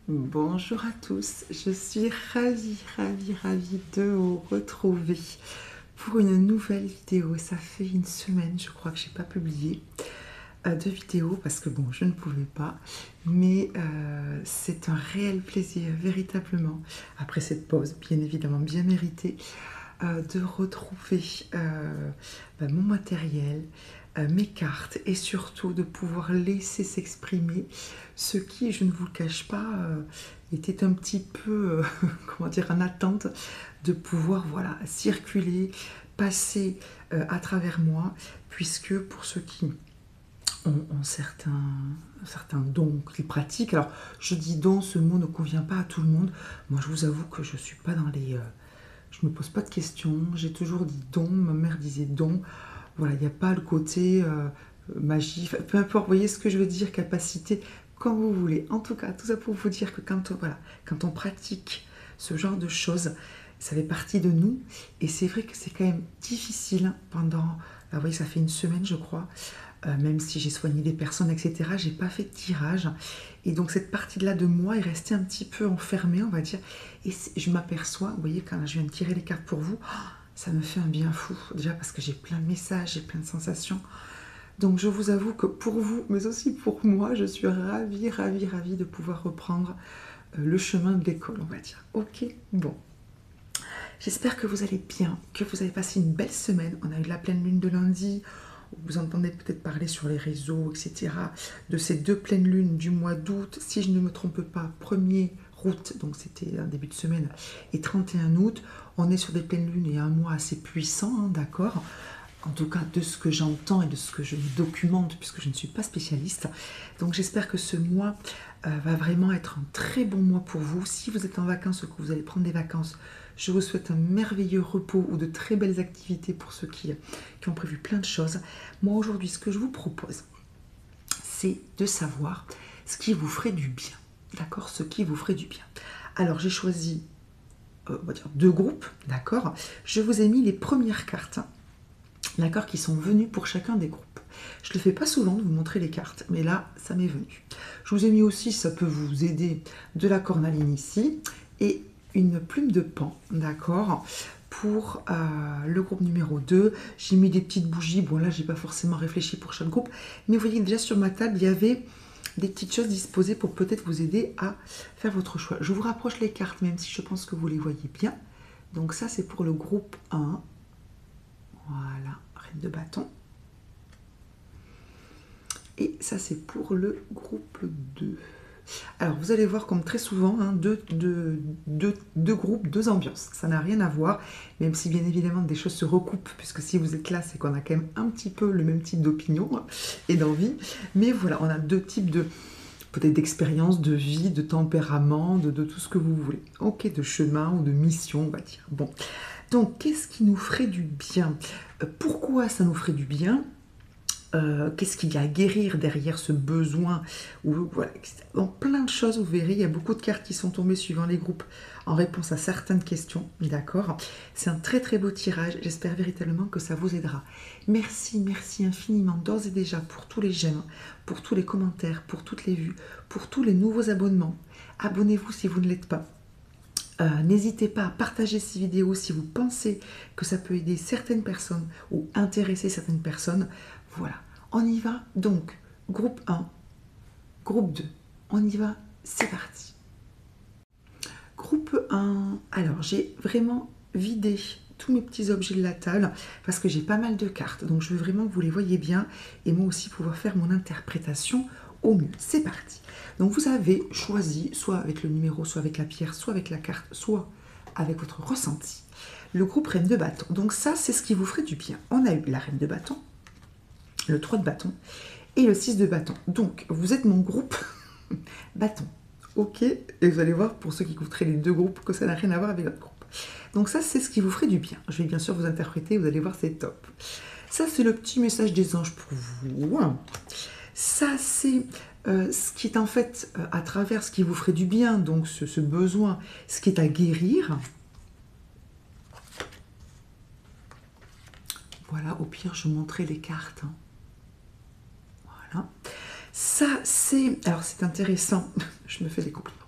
Bonjour à tous, je suis ravie de vous retrouver pour une nouvelle vidéo. Ça fait une semaine, je crois que j'ai pas publié de vidéo parce que bon, je ne pouvais pas, mais c'est un réel plaisir, véritablement, après cette pause, bien évidemment bien méritée, de retrouver mon matériel, mes cartes et surtout de pouvoir laisser s'exprimer ce qui, je ne vous le cache pas, était un petit peu, comment dire, en attente de pouvoir voilà, circuler, passer à travers moi, puisque pour ceux qui ont certains dons qu'ils pratiquent, alors je dis don, ce mot ne convient pas à tout le monde, moi je vous avoue que je ne suis pas dans les... je ne me pose pas de questions, j'ai toujours dit don, ma mère disait don, voilà, il n'y a pas le côté magie, peu importe, vous voyez ce que je veux dire, capacité, comme vous voulez. En tout cas, tout ça pour vous dire que quand on pratique ce genre de choses, ça fait partie de nous, et c'est vrai que c'est quand même difficile pendant, vous voyez, ça fait une semaine je crois, même si j'ai soigné des personnes, etc., j'ai pas fait de tirage. Et donc cette partie-là de moi est restée un petit peu enfermée, on va dire. Et je m'aperçois, vous voyez, quand je viens de tirer les cartes pour vous, ça me fait un bien fou. Déjà parce que j'ai plein de messages, j'ai plein de sensations. Donc je vous avoue que pour vous, mais aussi pour moi, je suis ravie de pouvoir reprendre le chemin de l'école, on va dire. Ok, bon. J'espère que vous allez bien, que vous avez passé une belle semaine. On a eu la pleine lune de lundi. Vous entendez peut-être parler sur les réseaux, etc., de ces deux pleines lunes du mois d'août. Si je ne me trompe pas, 1er août, donc c'était un début de semaine, et 31 août, on est sur des pleines lunes et un mois assez puissant, hein, d'accord? En tout cas, de ce que j'entends et de ce que je documente, puisque je ne suis pas spécialiste. Donc j'espère que ce mois va vraiment être un très bon mois pour vous. Si vous êtes en vacances ou que vous allez prendre des vacances, je vous souhaite un merveilleux repos ou de très belles activités pour ceux qui ont prévu plein de choses. Moi, aujourd'hui, ce que je vous propose, c'est de savoir ce qui vous ferait du bien. D'accord? Ce qui vous ferait du bien. Alors, j'ai choisi, on va dire, deux groupes. D'accord? Je vous ai mis les premières cartes, d'accord, qui sont venues pour chacun des groupes. Je ne le fais pas souvent de vous montrer les cartes, mais là, ça m'est venu. Je vous ai mis aussi, ça peut vous aider, de la cornaline ici, et une plume de pan, d'accord, pour le groupe numéro 2. J'ai mis des petites bougies, bon là, j'ai pas forcément réfléchi pour chaque groupe, mais vous voyez, déjà sur ma table, il y avait des petites choses disposées pour peut-être vous aider à faire votre choix. Je vous rapproche les cartes, même si je pense que vous les voyez bien. Donc ça, c'est pour le groupe 1. Voilà, reine de bâton. Et ça, c'est pour le groupe 2. Alors, vous allez voir comme très souvent, hein, deux groupes, deux ambiances. Ça n'a rien à voir, même si bien évidemment des choses se recoupent, puisque si vous êtes là, c'est qu'on a quand même un petit peu le même type d'opinion et d'envie. Mais voilà, on a deux types de, peut-être d'expérience, de vie, de tempérament, de tout ce que vous voulez. Ok, de chemin ou de mission, on va dire. Bon, donc qu'est-ce qui nous ferait du bien? Pourquoi ça nous ferait du bien? Qu'est-ce qu'il y a à guérir derrière ce besoin, ou voilà, etc. Donc plein de choses, vous verrez, il y a beaucoup de cartes qui sont tombées suivant les groupes en réponse à certaines questions, d'accord? C'est un très très beau tirage, j'espère véritablement que ça vous aidera. Merci infiniment d'ores et déjà pour tous les j'aime, pour tous les commentaires, pour toutes les vues, pour tous les nouveaux abonnements. Abonnez-vous si vous ne l'êtes pas. N'hésitez pas à partager ces vidéos si vous pensez que ça peut aider certaines personnes ou intéresser certaines personnes. Voilà, on y va. Donc, groupe 1, groupe 2, on y va, c'est parti. Groupe 1, alors j'ai vraiment vidé tous mes petits objets de la table parce que j'ai pas mal de cartes. Donc je veux vraiment que vous les voyez bien et moi aussi pouvoir faire mon interprétation au mieux. C'est parti. Donc vous avez choisi, soit avec le numéro, soit avec la pierre, soit avec la carte, soit avec votre ressenti, le groupe reine de bâton. Donc ça, c'est ce qui vous ferait du bien. On a eu la reine de bâton, le 3 de bâton et le 6 de bâton. Donc vous êtes mon groupe bâton. Ok, et vous allez voir pour ceux qui écouteraient les deux groupes que ça n'a rien à voir avec votre groupe. Donc ça, c'est ce qui vous ferait du bien. Je vais bien sûr vous interpréter, vous allez voir, c'est top. Ça, c'est le petit message des anges pour vous. Ça, c'est ce qui est en fait à travers ce qui vous ferait du bien, donc ce besoin, ce qui est à guérir. Voilà, au pire, je vous montrerai les cartes. Voilà. Ça, c'est... Alors, c'est intéressant. Je me fais des compliments.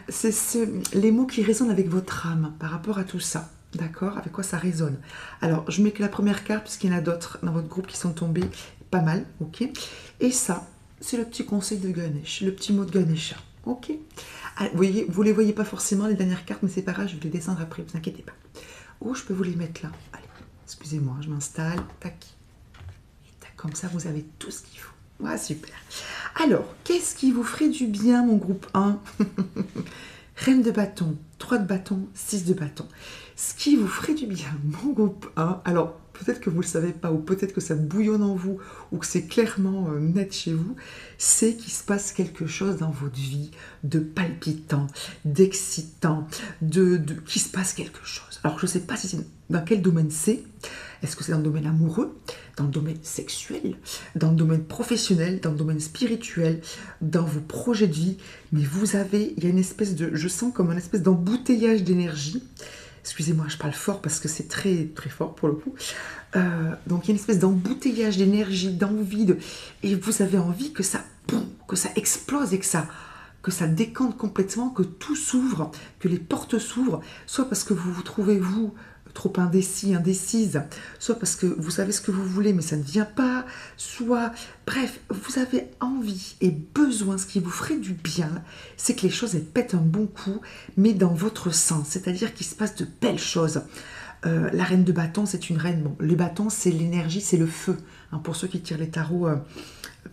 c'est les mots qui résonnent avec votre âme par rapport à tout ça. D'accord? Avec quoi ça résonne? Alors, je mets que la première carte, puisqu'il y en a d'autres dans votre groupe qui sont tombés. Pas mal, ok? Et ça, c'est le petit conseil de Ganesh, le petit mot de Ganesha. Ok? Ah, vous les voyez pas forcément, les dernières cartes, mais c'est pas grave, je vais les descendre après, vous inquiétez pas. Ou je peux vous les mettre là. Allez, excusez-moi, je m'installe. Tac. Et tac, comme ça, vous avez tout ce qu'il faut. Ouais, super. Alors, qu'est-ce qui vous ferait du bien, mon groupe 1? Reine de bâton, 3 de bâton, 6 de bâton. Ce qui vous ferait du bien, mon groupe 1, alors peut-être que vous ne le savez pas, ou peut-être que ça bouillonne en vous, ou que c'est clairement net chez vous, c'est qu'il se passe quelque chose dans votre vie de palpitant, d'excitant, qu'il se passe quelque chose. Alors je ne sais pas si dans quel domaine c'est. Est-ce que c'est dans le domaine amoureux, dans le domaine sexuel, dans le domaine professionnel, dans le domaine spirituel, dans vos projets de vie? Mais il y a une espèce de, je sens comme une espèce d'embouteillage d'énergie. Excusez-moi, je parle fort parce que c'est très très fort pour le coup. Donc il y a une espèce d'embouteillage d'énergie, d'envie, et vous avez envie que ça, boum, que ça explose et que ça décante complètement, que tout s'ouvre, que les portes s'ouvrent, soit parce que vous vous trouvez, vous, trop indécis, indécise, soit parce que vous savez ce que vous voulez mais ça ne vient pas, soit, bref, vous avez envie et besoin, ce qui vous ferait du bien, c'est que les choses elles pètent un bon coup, mais dans votre sens, c'est-à-dire qu'il se passe de belles choses. La reine de bâton, c'est une reine, bon, les bâtons c'est l'énergie, c'est le feu, hein, pour ceux qui tirent les tarots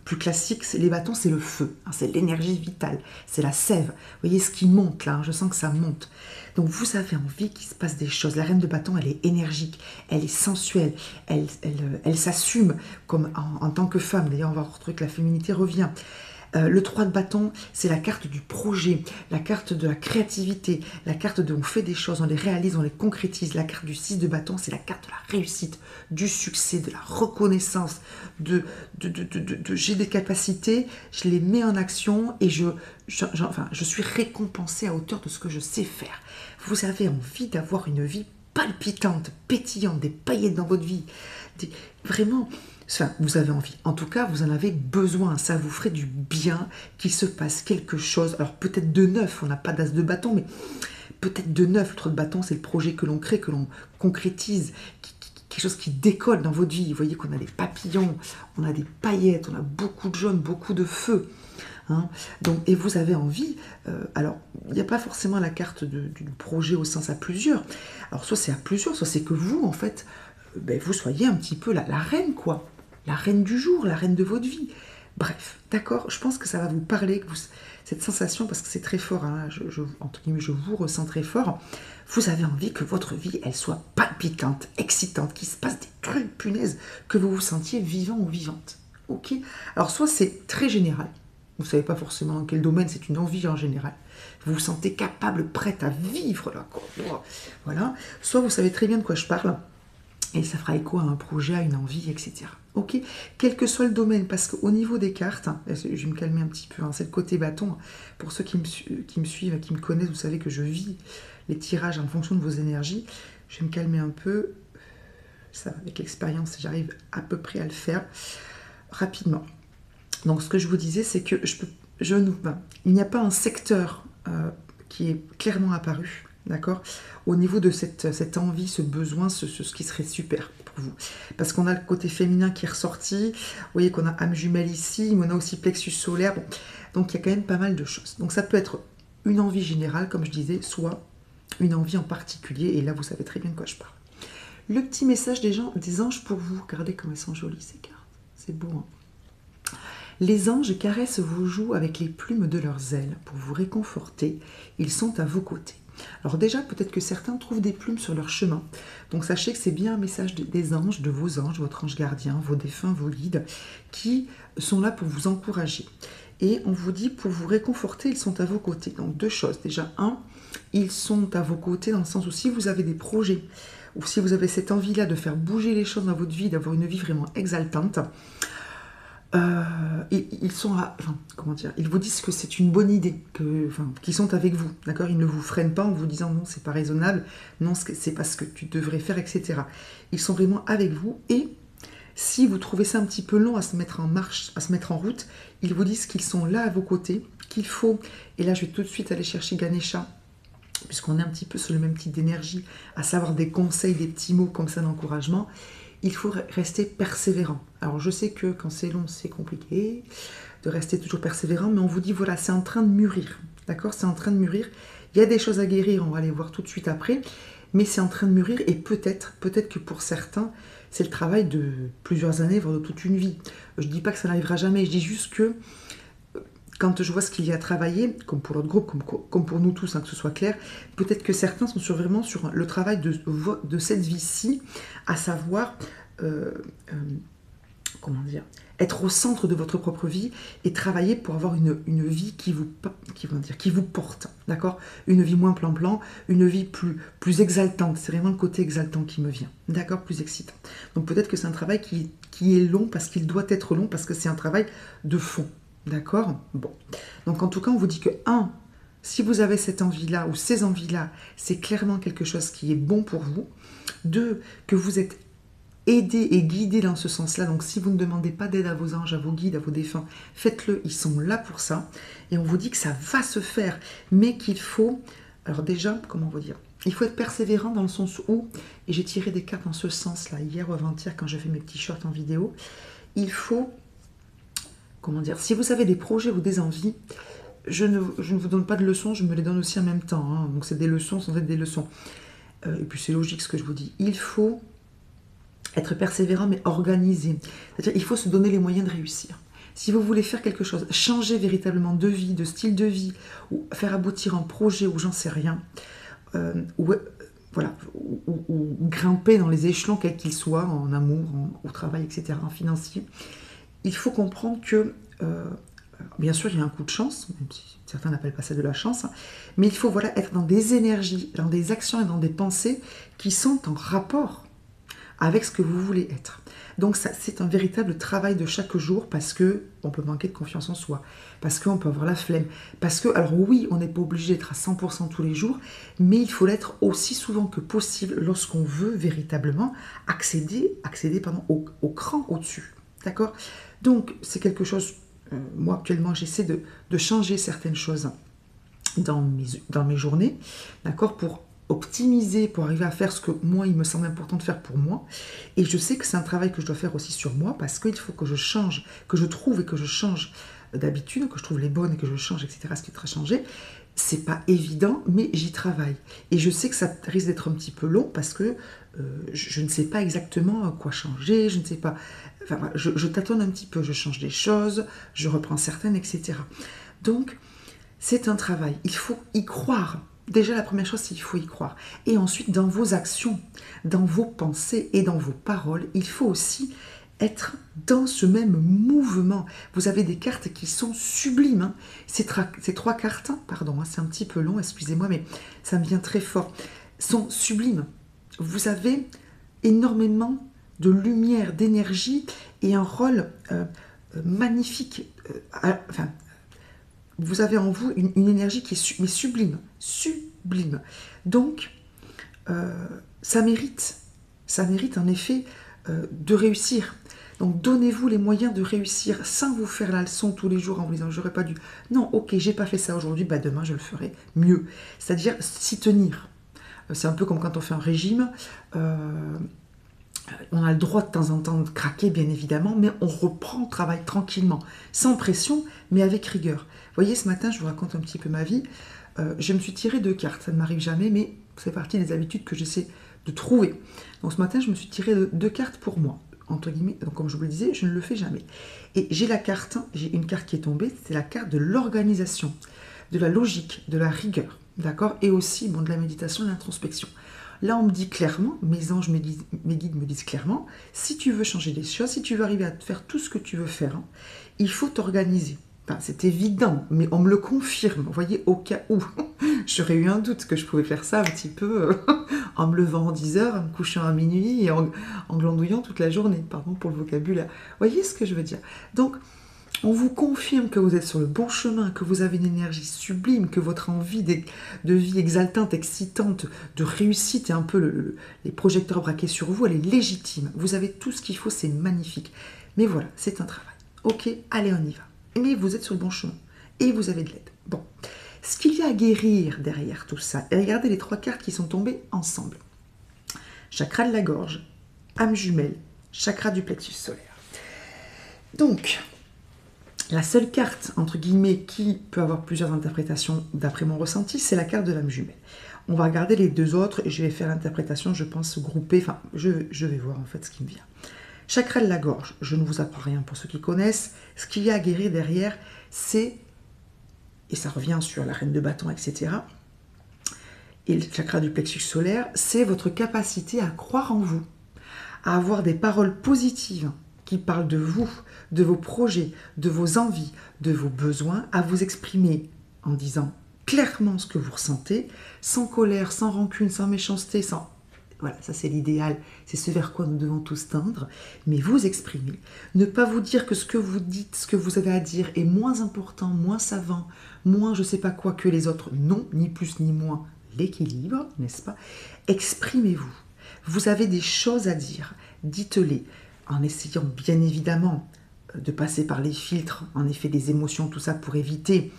plus classiques, les bâtons c'est le feu, hein, c'est l'énergie vitale, c'est la sève, vous voyez ce qui monte là, hein, je sens que ça monte. Donc vous avez envie qu'il se passe des choses. La reine de bâton, elle est énergique, elle est sensuelle, elle s'assume comme en tant que femme. D'ailleurs, on va retrouver que la féminité revient. Le 3 de bâton, c'est la carte du projet, la carte de la créativité, la carte de on fait des choses, on les réalise, on les concrétise. La carte du 6 de bâton, c'est la carte de la réussite, du succès, de la reconnaissance, de j'ai des capacités, je les mets en action et je suis récompensée à hauteur de ce que je sais faire. Vous avez envie d'avoir une vie palpitante, pétillante, des paillettes dans votre vie, vraiment... Enfin, vous avez envie. En tout cas, vous en avez besoin. Ça vous ferait du bien qu'il se passe quelque chose. Alors, peut-être de neuf. On n'a pas d'as de bâton, mais peut-être de neuf. Le 3 de bâton, c'est le projet que l'on crée, que l'on concrétise. Quelque chose qui décolle dans votre vie. Vous voyez qu'on a des papillons, on a des paillettes, on a beaucoup de jaune, beaucoup de feu. Hein, donc, et vous avez envie, alors il n'y a pas forcément la carte du projet au sens à plusieurs. Alors, soit c'est à plusieurs, soit c'est que vous, en fait, vous soyez un petit peu la reine, quoi. La reine du jour, la reine de votre vie. Bref, d'accord, je pense que ça va vous parler, que cette sensation, parce que c'est très fort, hein, entre guillemets, je vous ressens très fort, vous avez envie que votre vie, elle soit palpitante, excitante, qu'il se passe des trucs, punaises, que vous vous sentiez vivant ou vivante. Ok? Alors, soit c'est très général, vous ne savez pas forcément dans quel domaine, c'est une envie en général. Vous vous sentez capable, prête à vivre, là, quoi. Voilà. Soit vous savez très bien de quoi je parle, et ça fera écho à un projet, à une envie, etc. Ok, quel que soit le domaine, parce qu'au niveau des cartes, je vais me calmer un petit peu, hein, c'est le côté bâton. Pour ceux qui me suivent, qui me connaissent, vous savez que je vis les tirages en fonction de vos énergies. Je vais me calmer un peu. Ça, avec l'expérience, j'arrive à peu près à le faire rapidement. Donc, ce que je vous disais, c'est que il n'y a pas un secteur qui est clairement apparu. D'accord? Au niveau de cette envie, ce besoin, ce qui serait super pour vous. Parce qu'on a le côté féminin qui est ressorti. Vous voyez qu'on a âme jumelle ici, mais on a aussi plexus solaire. Bon. Donc il y a quand même pas mal de choses. Donc ça peut être une envie générale, comme je disais, soit une envie en particulier. Et là, vous savez très bien de quoi je parle. Le petit message des anges pour vous. Regardez comme elles sont jolies ces cartes. C'est beau, hein? Les anges caressent vos joues avec les plumes de leurs ailes pour vous réconforter. Ils sont à vos côtés. Alors déjà, peut-être que certains trouvent des plumes sur leur chemin. Donc sachez que c'est bien un message des anges, de vos anges, votre ange gardien, vos défunts, vos guides, qui sont là pour vous encourager. Et on vous dit, pour vous réconforter, ils sont à vos côtés. Donc deux choses. Déjà, ils sont à vos côtés dans le sens où si vous avez des projets, ou si vous avez cette envie-là de faire bouger les choses dans votre vie, d'avoir une vie vraiment exaltante, ils sont là, ils vous disent que c'est une bonne idée, qu'ils sont avec vous, d'accord? Ils ne vous freinent pas en vous disant non, c'est pas raisonnable, non, c'est pas ce que tu devrais faire, etc. Ils sont vraiment avec vous, et si vous trouvez ça un petit peu long à se mettre en marche, à se mettre en route, ils vous disent qu'ils sont là à vos côtés, qu'il faut, et là je vais tout de suite aller chercher Ganesha, puisqu'on est un petit peu sur le même type d'énergie, à savoir des conseils, des petits mots comme ça d'encouragement, il faut rester persévérant. Alors je sais que quand c'est long, c'est compliqué de rester toujours persévérant, mais on vous dit voilà, c'est en train de mûrir, d'accord? C'est en train de mûrir. Il y a des choses à guérir, on va les voir tout de suite après, mais c'est en train de mûrir et peut-être que pour certains, c'est le travail de plusieurs années, voire de toute une vie. Je ne dis pas que ça n'arrivera jamais, je dis juste que quand je vois ce qu'il y a à travailler, comme pour l'autre groupe, comme pour nous tous, hein, que ce soit clair, peut-être que certains sont vraiment sur le travail de cette vie-ci, à savoir, comment dire, être au centre de votre propre vie et travailler pour avoir une vie qui vous porte, d'accord? Une vie moins plan-plan, une vie plus exaltante. C'est vraiment le côté exaltant qui me vient, d'accord? Plus excitant. Donc peut-être que c'est un travail qui est long parce qu'il doit être long, parce que c'est un travail de fond. D'accord? Bon. Donc en tout cas, on vous dit que si vous avez cette envie-là ou ces envies-là, c'est clairement quelque chose qui est bon pour vous. 2, que vous êtes aidé et guidé dans ce sens-là. Donc si vous ne demandez pas d'aide à vos anges, à vos guides, à vos défunts, faites-le, ils sont là pour ça. Et on vous dit que ça va se faire, mais qu'il faut... Alors déjà, comment vous dire? Il faut être persévérant dans le sens où, et j'ai tiré des cartes dans ce sens-là, hier ou avant-hier, quand j'ai fait mes petits shorts en vidéo, il faut... Comment dire, si vous avez des projets ou des envies, je ne vous donne pas de leçons, je me les donne aussi en même temps. Hein. Donc c'est des leçons sans être des leçons. Et puis c'est logique ce que je vous dis. Il faut être persévérant mais organisé. C'est-à-dire il faut se donner les moyens de réussir. Si vous voulez faire quelque chose, changer véritablement de vie, de style de vie, ou faire aboutir un projet ou j'en sais rien, voilà, ou grimper dans les échelons quels qu'ils soient, en amour, au travail, etc., en financier, il faut comprendre que, bien sûr, il y a un coup de chance, même si certains n'appellent pas ça de la chance, mais il faut voilà, être dans des énergies, dans des actions et dans des pensées qui sont en rapport avec ce que vous voulez être. Donc ça, c'est un véritable travail de chaque jour parce qu'on peut manquer de confiance en soi, parce qu'on peut avoir la flemme, parce que, alors oui, on n'est pas obligé d'être à 100% tous les jours, mais il faut l'être aussi souvent que possible lorsqu'on veut véritablement accéder au cran au-dessus. D'accord? Donc, c'est quelque chose, moi actuellement, j'essaie de changer certaines choses dans mes journées, d'accord? Pour optimiser, pour arriver à faire ce que moi, il me semble important de faire pour moi. Et je sais que c'est un travail que je dois faire aussi sur moi, parce qu'il faut que je change, que je trouve et que je change d'habitude, que je trouve les bonnes et que je change, etc., ce qui est très changé. C'est pas évident, mais j'y travaille. Et je sais que ça risque d'être un petit peu long parce que je ne sais pas exactement quoi changer, je ne sais pas... Enfin, voilà, je tâtonne un petit peu, je change des choses, je reprends certaines, etc. Donc, c'est un travail. Il faut y croire. Déjà, la première chose, c'est qu'il faut y croire. Et ensuite, dans vos actions, dans vos pensées et dans vos paroles, il faut aussi être dans ce même mouvement. Vous avez des cartes qui sont sublimes. Hein. Ces 3 cartes, pardon, hein, c'est un petit peu long, excusez-moi, mais ça me vient très fort, sont sublimes. Vous avez énormément de lumière, d'énergie et un rôle magnifique. Enfin, vous avez en vous une énergie qui est sublime, sublime. Donc, ça mérite en effet de réussir. Donc, donnez-vous les moyens de réussir sans vous faire la leçon tous les jours en vous disant « j'aurais pas dû ». Non, ok, j'ai pas fait ça aujourd'hui, bah demain je le ferai mieux. C'est-à-dire s'y tenir. C'est un peu comme quand on fait un régime. On a le droit de temps en temps de craquer, bien évidemment, mais on reprend le travail tranquillement, sans pression, mais avec rigueur. Vous voyez, ce matin, je vous raconte un petit peu ma vie. Je me suis tiré 2 cartes, ça ne m'arrive jamais, mais c'est partie des habitudes que j'essaie de trouver. Donc ce matin, je me suis tiré 2 cartes pour moi, entre guillemets. Donc comme je vous le disais, je ne le fais jamais. Et j'ai une carte qui est tombée, c'est la carte de l'organisation, de la logique, de la rigueur, d'accord? Et aussi, bon, de la méditation, de l'introspection. Là, on me dit clairement, mes anges, mes guides me disent clairement, si tu veux changer les choses, si tu veux arriver à faire tout ce que tu veux faire, hein, il faut t'organiser. Enfin, c'est évident, mais on me le confirme. Vous voyez, au cas où j'aurais eu un doute que je pouvais faire ça un petit peu en me levant à 10h, en me couchant à minuit et en glandouillant toute la journée. Pardon pour le vocabulaire. Vous voyez ce que je veux dire? Donc, on vous confirme que vous êtes sur le bon chemin, que vous avez une énergie sublime, que votre envie de vie exaltante, excitante, de réussite et un peu les projecteurs braqués sur vous, elle est légitime. Vous avez tout ce qu'il faut, c'est magnifique. Mais voilà, c'est un travail. Ok, allez, on y va. Mais vous êtes sur le bon chemin. et vous avez de l'aide. Bon, ce qu'il y a à guérir derrière tout ça, et regardez les 3 cartes qui sont tombées ensemble. Chakra de la gorge, âme jumelle, chakra du plexus solaire. Donc, la seule carte, entre guillemets, qui peut avoir plusieurs interprétations d'après mon ressenti, c'est la carte de l'âme jumelle. On va regarder les 2 autres et je vais faire l'interprétation, je pense, groupée. Enfin, je vais voir en fait ce qui me vient. Chakra de la gorge, je ne vous apprends rien pour ceux qui connaissent. Ce qu'il y a à guérir derrière, c'est, et ça revient sur la reine de bâton, etc. Et le chakra du plexus solaire, c'est votre capacité à croire en vous, à avoir des paroles positives qui parlent de vous, de vos projets, de vos envies, de vos besoins, à vous exprimer en disant clairement ce que vous ressentez, sans colère, sans rancune, sans méchanceté, sans... Voilà, ça c'est l'idéal, c'est ce vers quoi nous devons tous tendre, mais vous exprimer, ne pas vous dire que ce que vous dites, ce que vous avez à dire est moins important, moins savant, moins je sais pas quoi que les autres, non, ni plus ni moins, l'équilibre, n'est-ce pas? Exprimez-vous, vous avez des choses à dire, dites-les, en essayant bien évidemment de passer par les filtres, en effet des émotions, tout ça pour éviter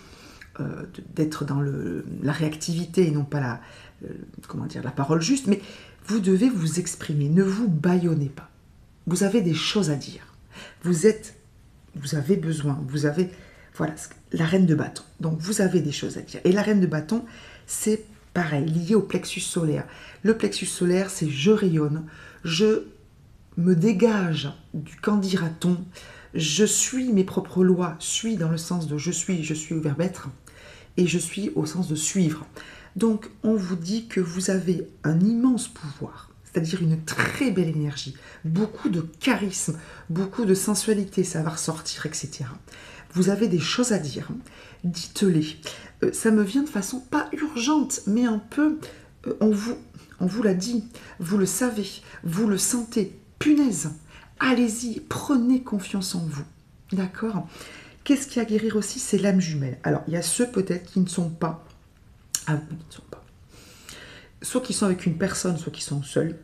d'être dans la réactivité et non pas la parole juste, mais vous devez vous exprimer, ne vous bâillonnez pas. Vous avez des choses à dire. Vous avez besoin, vous avez, voilà, la reine de bâton. Donc vous avez des choses à dire. Et la reine de bâton, c'est pareil, lié au plexus solaire. Le plexus solaire, c'est je rayonne, je me dégage du qu'en dira-t-on, je suis mes propres lois, suis dans le sens de je suis au verbe être, et je suis au sens de suivre. Donc, on vous dit que vous avez un immense pouvoir, c'est-à-dire une très belle énergie, beaucoup de charisme, beaucoup de sensualité, ça va ressortir, etc. Vous avez des choses à dire, dites-les. Ça me vient de façon pas urgente, mais un peu, on vous l'a dit, vous le savez, vous le sentez, punaise, allez-y, prenez confiance en vous, d'accord ? Qu'est-ce qui a à guérir aussi? C'est l'âme jumelle. Alors, il y a ceux peut-être qui ne sont pas, soit qui sont avec une personne, soit qui sont seuls,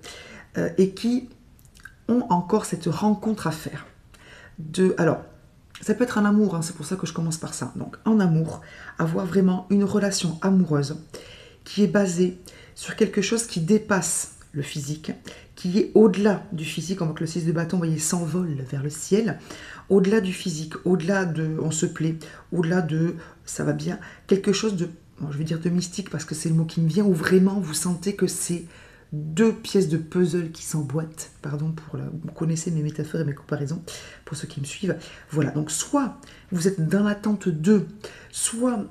et qui ont encore cette rencontre à faire. Alors, ça peut être un amour, hein, c'est pour ça que je commence par ça. Donc, en amour, avoir vraiment une relation amoureuse qui est basée sur quelque chose qui dépasse le physique, qui est au-delà du physique. On voit que le 6 de bâton, vous voyez, s'envole vers le ciel, au-delà du physique, au-delà de on se plaît, au-delà de ça va bien, quelque chose de, je vais dire de mystique parce que c'est le mot qui me vient, où vraiment vous sentez que c'est 2 pièces de puzzle qui s'emboîtent, pardon vous connaissez mes métaphores et mes comparaisons, pour ceux qui me suivent. Voilà, donc soit vous êtes dans l'attente de, soit,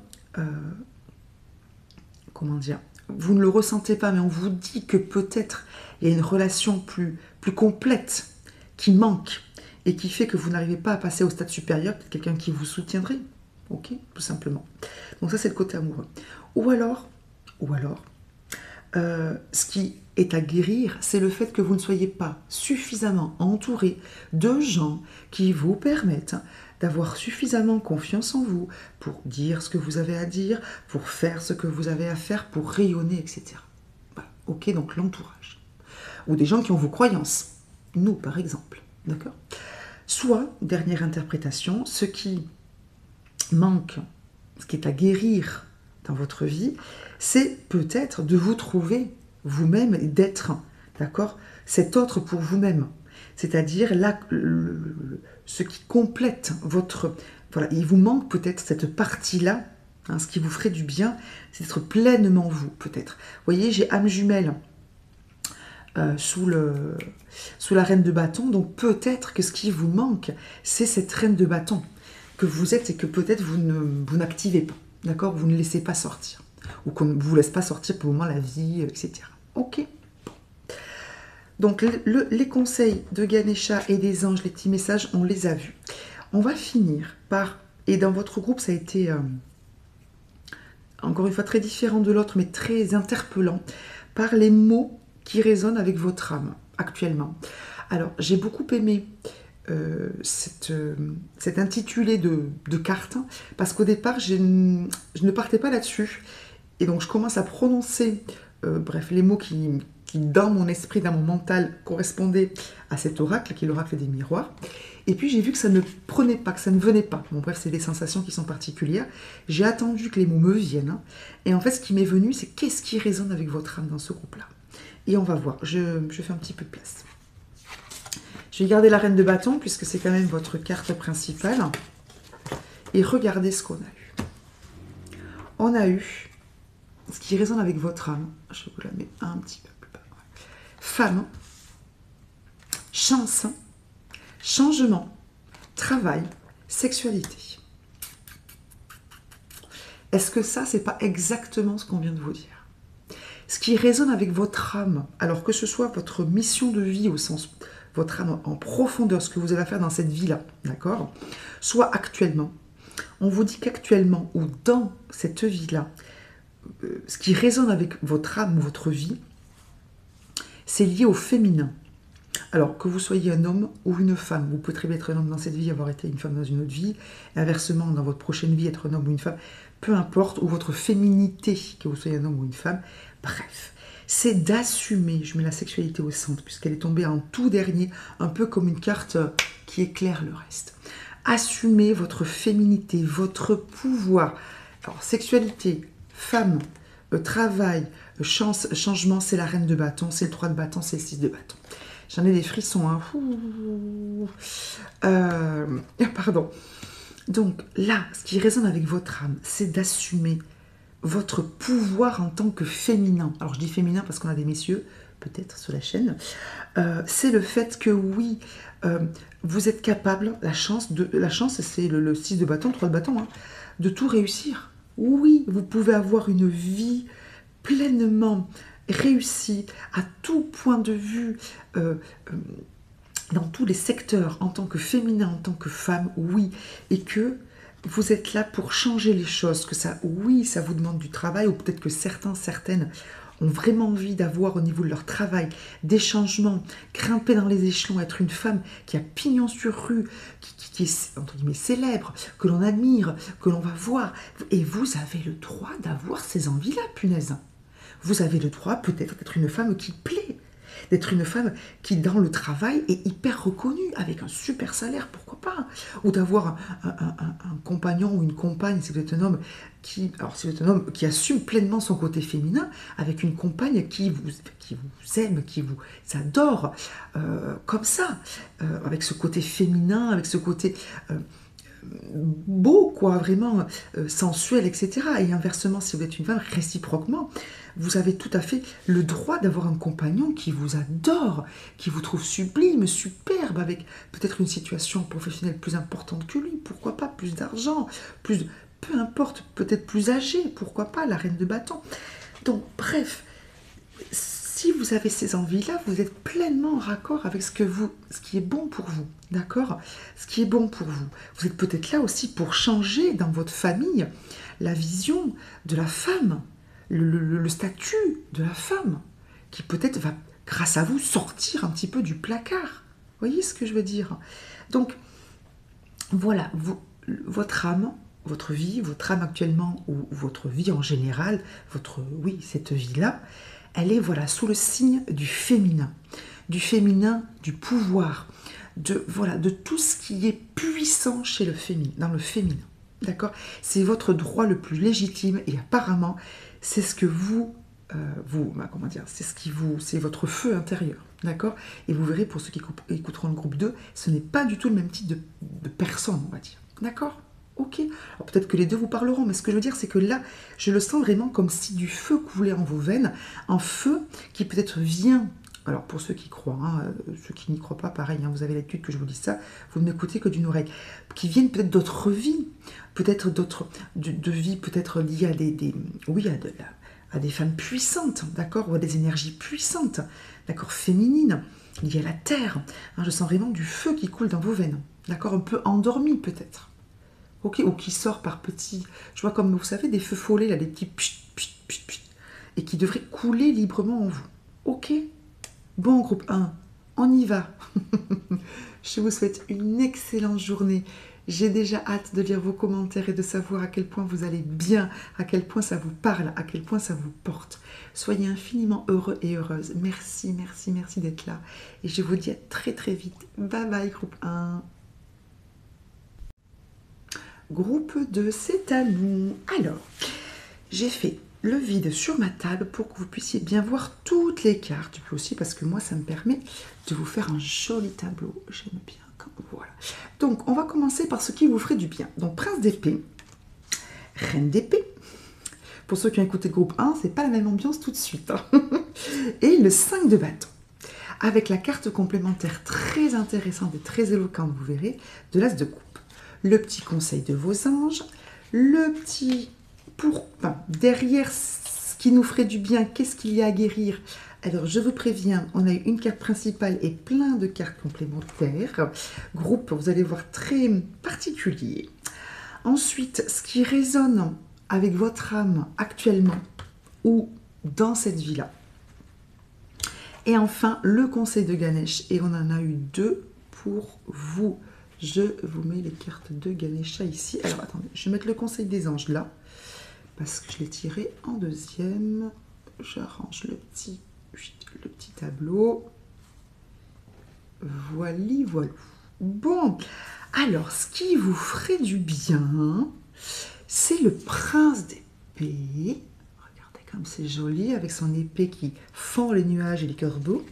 comment dire, vous ne le ressentez pas, mais on vous dit que peut-être il y a une relation plus complète qui manque et qui fait que vous n'arrivez pas à passer au stade supérieur, peut-être quelqu'un qui vous soutiendrait, ok, tout simplement. Donc ça, c'est le côté amoureux. Ou alors, ce qui est à guérir, c'est le fait que vous ne soyez pas suffisamment entouré de gens qui vous permettent d'avoir suffisamment confiance en vous pour dire ce que vous avez à dire, pour faire ce que vous avez à faire, pour rayonner, etc. Voilà. Ok, donc l'entourage. Ou des gens qui ont vos croyances. Nous, par exemple. D'accord ? Soit, dernière interprétation, ce qui manque, ce qui est à guérir dans votre vie, c'est peut-être de vous trouver vous-même et d'être, d'accord, cet autre pour vous-même. C'est-à-dire là, ce qui complète votre... Voilà, il vous manque peut-être cette partie-là, hein, ce qui vous ferait du bien, c'est d'être pleinement vous, peut-être. Vous voyez, j'ai âme jumelle sous la reine de bâton, donc peut-être que ce qui vous manque, c'est cette reine de bâton que vous êtes et que peut-être vous n'activez pas, d'accord, vous ne laissez pas sortir, ou qu'on ne vous laisse pas sortir pour le moment la vie, etc. Ok. Donc les conseils de Ganesha et des anges, les petits messages, on les a vus. On va finir par, et dans votre groupe ça a été encore une fois très différent de l'autre, mais très interpellant, par les mots qui résonnent avec votre âme actuellement. Alors j'ai beaucoup aimé cet intitulé de carte, parce qu'au départ je ne partais pas là-dessus, et donc je commence à prononcer bref, les mots qui qui, dans mon esprit, dans mon mental, correspondait à cet oracle, qui est l'oracle des miroirs. Et puis j'ai vu que ça ne prenait pas, que ça ne venait pas. Bon bref, c'est des sensations qui sont particulières. J'ai attendu que les mots me viennent. Et en fait, ce qui m'est venu, c'est qu'est-ce qui résonne avec votre âme dans ce groupe-là. Et on va voir. Je fais un petit peu de place. Je vais garder la reine de bâton, puisque c'est quand même votre carte principale. Et regardez ce qu'on a eu. On a eu ce qui résonne avec votre âme. Je vous la mets un petit peu plus bas. Femme, chance, changement, travail, sexualité. Est-ce que ça, c'est pas exactement ce qu'on vient de vous dire? Ce qui résonne avec votre âme, alors que ce soit votre mission de vie au sens, votre âme en profondeur, ce que vous avez à faire dans cette vie-là, d'accord? Soit actuellement. On vous dit qu'actuellement, ou dans cette vie-là, ce qui résonne avec votre âme ou votre vie, c'est lié au féminin. Alors, que vous soyez un homme ou une femme, vous pouvez très bien être un homme dans cette vie, avoir été une femme dans une autre vie, et inversement, dans votre prochaine vie, être un homme ou une femme, peu importe, ou votre féminité, que vous soyez un homme ou une femme, bref, c'est d'assumer, je mets la sexualité au centre, puisqu'elle est tombée en tout dernier, un peu comme une carte qui éclaire le reste. Assumez votre féminité, votre pouvoir. Alors, sexualité, femme, travail, changement, c'est la reine de bâton, c'est le 3 de bâton, c'est le 6 de bâton. J'en ai des frissons, hein. Pardon. Donc là, ce qui résonne avec votre âme, c'est d'assumer votre pouvoir en tant que féminin. Alors je dis féminin parce qu'on a des messieurs, peut-être sur la chaîne. C'est le fait que oui, vous êtes capable, la chance c'est le 6 de bâton, le 3 de bâton, hein, de tout réussir. Oui, vous pouvez avoir une vie pleinement réussie à tout point de vue, dans tous les secteurs, en tant que féminin, en tant que femme, oui, et que vous êtes là pour changer les choses, que ça, oui, ça vous demande du travail, ou peut-être que certaines ont vraiment envie d'avoir au niveau de leur travail des changements, grimper dans les échelons, être une femme qui a pignon sur rue, qui est entre guillemets célèbre, que l'on admire, que l'on va voir. Et vous avez le droit d'avoir ces envies-là, punaise. Vous avez le droit peut-être d'être une femme qui plaît, d'être une femme qui, dans le travail, est hyper reconnue, avec un super salaire, pourquoi pas, ou d'avoir un compagnon ou une compagne, si vous êtes un homme qui, alors si vous êtes un homme qui assume pleinement son côté féminin, avec une compagne qui vous aime, qui vous adore, comme ça, avec ce côté féminin, avec ce côté beau, quoi, vraiment sensuel, etc. Et inversement, si vous êtes une femme, réciproquement, vous avez tout à fait le droit d'avoir un compagnon qui vous adore, qui vous trouve sublime, superbe, avec peut-être une situation professionnelle plus importante que lui, pourquoi pas, plus d'argent, plus, peu importe, peut-être plus âgé, pourquoi pas, la reine de bâton. Donc, bref, si vous avez ces envies-là, vous êtes pleinement en raccord avec ce qui est bon pour vous, d'accord? Ce qui est bon pour vous. Vous êtes peut-être là aussi pour changer dans votre famille la vision de la femme, le statut de la femme, qui peut-être va, grâce à vous, sortir un petit peu du placard. Vous voyez ce que je veux dire? Donc, voilà, votre âme, votre vie, votre âme actuellement, ou votre vie en général, cette vie-là, elle est, voilà, sous le signe du féminin, du pouvoir, de tout ce qui est puissant chez le féminin, dans le féminin, d'accord? C'est votre droit le plus légitime, et apparemment, c'est ce que c'est votre feu intérieur, d'accord? Et vous verrez, pour ceux qui écouteront le groupe 2, ce n'est pas du tout le même type de personne, on va dire, d'accord? Ok, alors peut-être que les deux vous parleront, mais ce que je veux dire, c'est que là, je le sens vraiment comme si du feu coulait en vos veines, un feu qui peut-être vient, alors pour ceux qui croient, hein, ceux qui n'y croient pas, pareil, hein, vous avez l'habitude que je vous dise ça, vous ne m'écoutez que d'une oreille, qui viennent peut-être d'autres vies, peut-être d'autres, de vies peut-être liées à des femmes puissantes, d'accord, ou à des énergies puissantes, d'accord, féminines, liées à la terre, hein, je sens vraiment du feu qui coule dans vos veines, d'accord, un peu endormi peut-être. Ok, ou qui sort par petits, je vois comme vous savez des feux follets, là, des petits pchit, pchit, pchit, pchit, et qui devraient couler librement en vous. Ok, bon groupe 1, on y va. Je vous souhaite une excellente journée. J'ai déjà hâte de lire vos commentaires et de savoir à quel point vous allez bien, à quel point ça vous parle, à quel point ça vous porte. Soyez infiniment heureux et heureuses. Merci, merci, merci d'être là. Et je vous dis à très très vite. Bye bye groupe 1. Groupe 2, c'est à nous. Alors, j'ai fait le vide sur ma table pour que vous puissiez bien voir toutes les cartes. Et puis aussi parce que moi, ça me permet de vous faire un joli tableau. J'aime bien. Voilà. Donc, on va commencer par ce qui vous ferait du bien. Donc, Prince d'épée, Reine d'épée. Pour ceux qui ont écouté le groupe 1, c'est pas la même ambiance tout de suite. Hein. Et le 5 de bâton. Avec la carte complémentaire très intéressante et très éloquente, vous verrez, de l'as de coupe. Le petit conseil de vos anges. Le petit derrière ce qui nous ferait du bien, qu'est-ce qu'il y a à guérir? Alors, je vous préviens, on a une carte principale et plein de cartes complémentaires. Groupe, vous allez voir, très particulier. Ensuite, ce qui résonne avec votre âme actuellement ou dans cette vie-là. Et enfin, le conseil de Ganesh. Et on en a eu 2 pour vous. Je vous mets les cartes de Ganesha ici. Alors, attendez, je vais mettre le conseil des anges là. Parce que je l'ai tiré en deuxième. J'arrange le petit tableau. Voilà. Bon, alors, ce qui vous ferait du bien, c'est le prince d'épée. Regardez comme c'est joli, avec son épée qui fend les nuages et les corbeaux.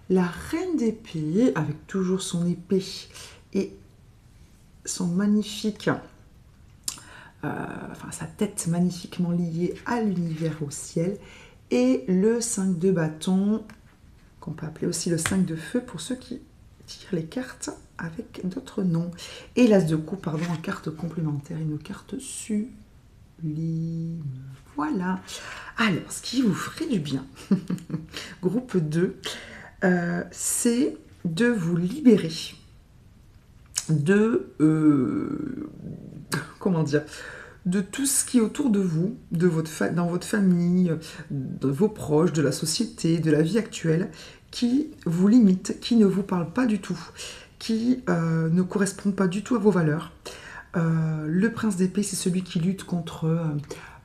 La reine d'épée, avec toujours son épée et son magnifique... sa tête magnifiquement liée à l'univers, au ciel, et le 5 de bâton, qu'on peut appeler aussi le 5 de feu pour ceux qui tirent les cartes avec d'autres noms, et l'as de coupe, pardon, en carte complémentaire, une carte sublime. Voilà. Alors, ce qui vous ferait du bien, groupe 2, c'est de vous libérer de... comment dire, de tout ce qui est autour de vous, dans votre famille, de vos proches, de la société, de la vie actuelle, qui vous limite, qui ne vous parle pas du tout, qui ne correspondent pas du tout à vos valeurs. Le prince d'épée, c'est celui qui lutte contre,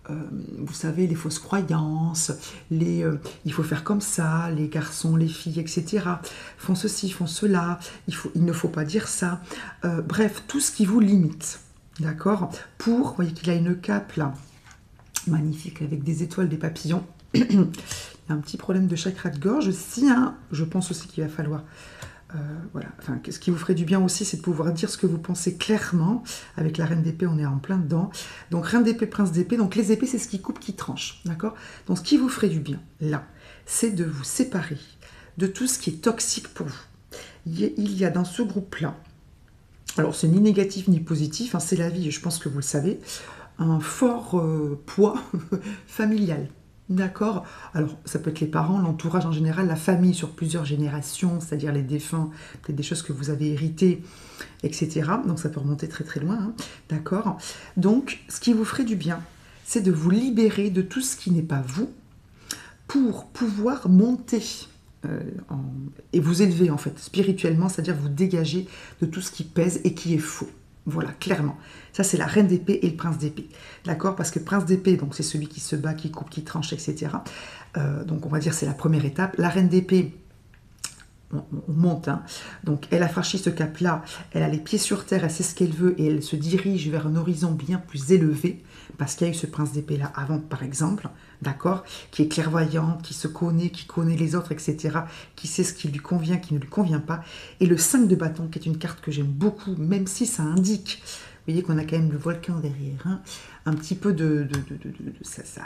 vous savez, les fausses croyances, il faut faire comme ça, les garçons, les filles, etc. font ceci, font cela, il ne faut pas dire ça. Bref, tout ce qui vous limite. D'accord? Vous voyez qu'il a une cape là, magnifique, avec des étoiles, des papillons. Il y a un petit problème de chakra de gorge aussi, hein. Je pense aussi qu'il va falloir... voilà. Enfin, ce qui vous ferait du bien aussi, c'est de pouvoir dire ce que vous pensez clairement. Avec la reine d'épée, on est en plein dedans. Donc, reine d'épée, prince d'épée. Donc, les épées, c'est ce qui coupe, qui tranche. D'accord? Donc, ce qui vous ferait du bien, là, c'est de vous séparer de tout ce qui est toxique pour vous. Il y a dans ce groupe-là, alors, c'est ni négatif ni positif, hein, c'est la vie, je pense que vous le savez, un fort poids familial. D'accord? Alors, ça peut être les parents, l'entourage en général, la famille sur plusieurs générations, c'est-à-dire les défunts, peut-être des choses que vous avez héritées, etc. Donc, ça peut remonter très très loin. Hein, d'accord? Donc, ce qui vous ferait du bien, c'est de vous libérer de tout ce qui n'est pas vous pour pouvoir monter et vous élever en fait spirituellement, c'est-à-dire vous dégager de tout ce qui pèse et qui est faux. Voilà, clairement. Ça, c'est la reine d'épée et le prince d'épée. D'accord? Parce que prince d'épée, donc c'est celui qui se bat, qui coupe, qui tranche, etc. Donc, on va dire c'est la première étape. La reine d'épée, on monte. Hein. Donc, elle a franchi ce cap-là. Elle a les pieds sur terre, elle sait ce qu'elle veut et elle se dirige vers un horizon bien plus élevé parce qu'il y a eu ce prince d'épée-là avant, par exemple. D'accord, qui est clairvoyante, qui se connaît, qui connaît les autres, etc., qui sait ce qui lui convient, qui ne lui convient pas. Et le 5 de bâton, qui est une carte que j'aime beaucoup, même si ça indique, vous voyez qu'on a quand même le volcan derrière, hein, un petit peu ça,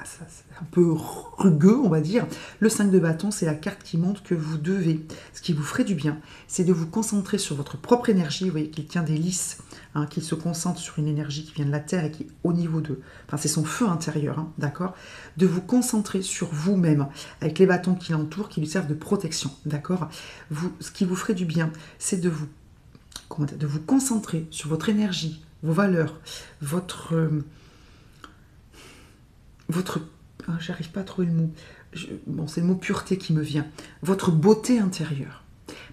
un peu rugueux, on va dire. Le 5 de bâton, c'est la carte qui montre que vous devez, ce qui vous ferait du bien, c'est de vous concentrer sur votre propre énergie. Vous voyez qu'il tient des lys, hein, qui se concentre sur une énergie qui vient de la terre et qui est au niveau de... Enfin, c'est son feu intérieur, hein, d'accord? De vous concentrer sur vous-même, avec les bâtons qui l'entourent, qui lui servent de protection, d'accord? Ce qui vous ferait du bien, c'est de vous concentrer sur votre énergie, vos valeurs, j'arrive pas à trouver le mot, bon, c'est le mot pureté qui me vient, votre beauté intérieure.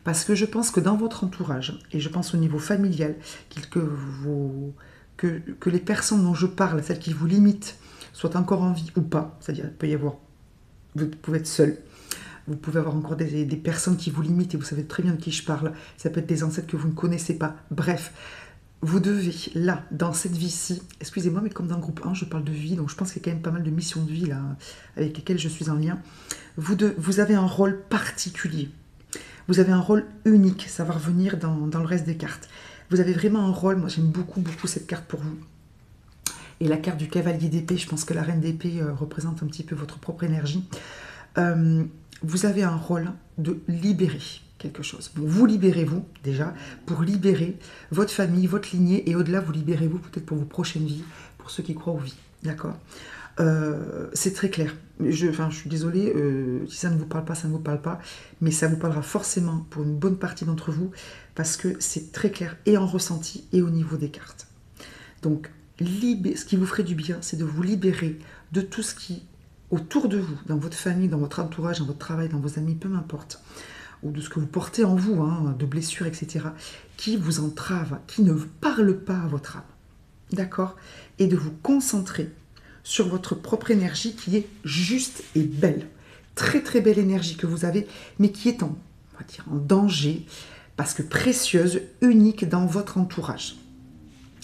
Parce que je pense que dans votre entourage, et je pense au niveau familial, que les personnes dont je parle, celles qui vous limitent, soient encore en vie ou pas, c'est-à-dire il peut y avoir, vous pouvez être seul, vous pouvez avoir encore des personnes qui vous limitent et vous savez très bien de qui je parle, ça peut être des ancêtres que vous ne connaissez pas, bref, vous devez, là, dans cette vie-ci, excusez-moi, mais comme dans le groupe 1, je parle de vie, donc je pense qu'il y a quand même pas mal de missions de vie là, avec lesquelles je suis en lien, vous avez un rôle particulier. Vous avez un rôle unique, ça va revenir dans le reste des cartes. Vous avez vraiment un rôle, moi j'aime beaucoup, beaucoup cette carte pour vous. Et la carte du cavalier d'épée, je pense que la reine d'épée représente un petit peu votre propre énergie. Vous avez un rôle de libérer quelque chose. Bon, vous libérez-vous déjà pour libérer votre famille, votre lignée, et au-delà, vous libérez-vous peut-être pour vos prochaines vies, pour ceux qui croient aux vies. D'accord ? C'est très clair. Je suis désolée, si ça ne vous parle pas, ça ne vous parle pas, mais ça vous parlera forcément pour une bonne partie d'entre vous, parce que c'est très clair et en ressenti et au niveau des cartes. Donc, ce qui vous ferait du bien, c'est de vous libérer de tout ce qui, autour de vous, dans votre famille, dans votre entourage, dans votre travail, dans vos amis, peu m'importe, ou de ce que vous portez en vous, hein, de blessures, etc., qui vous entrave, qui ne parle pas à votre âme. D'accord ? Et de vous concentrer sur votre propre énergie qui est juste et belle. Très très belle énergie que vous avez, mais qui est on va dire, en danger, parce que précieuse, unique dans votre entourage.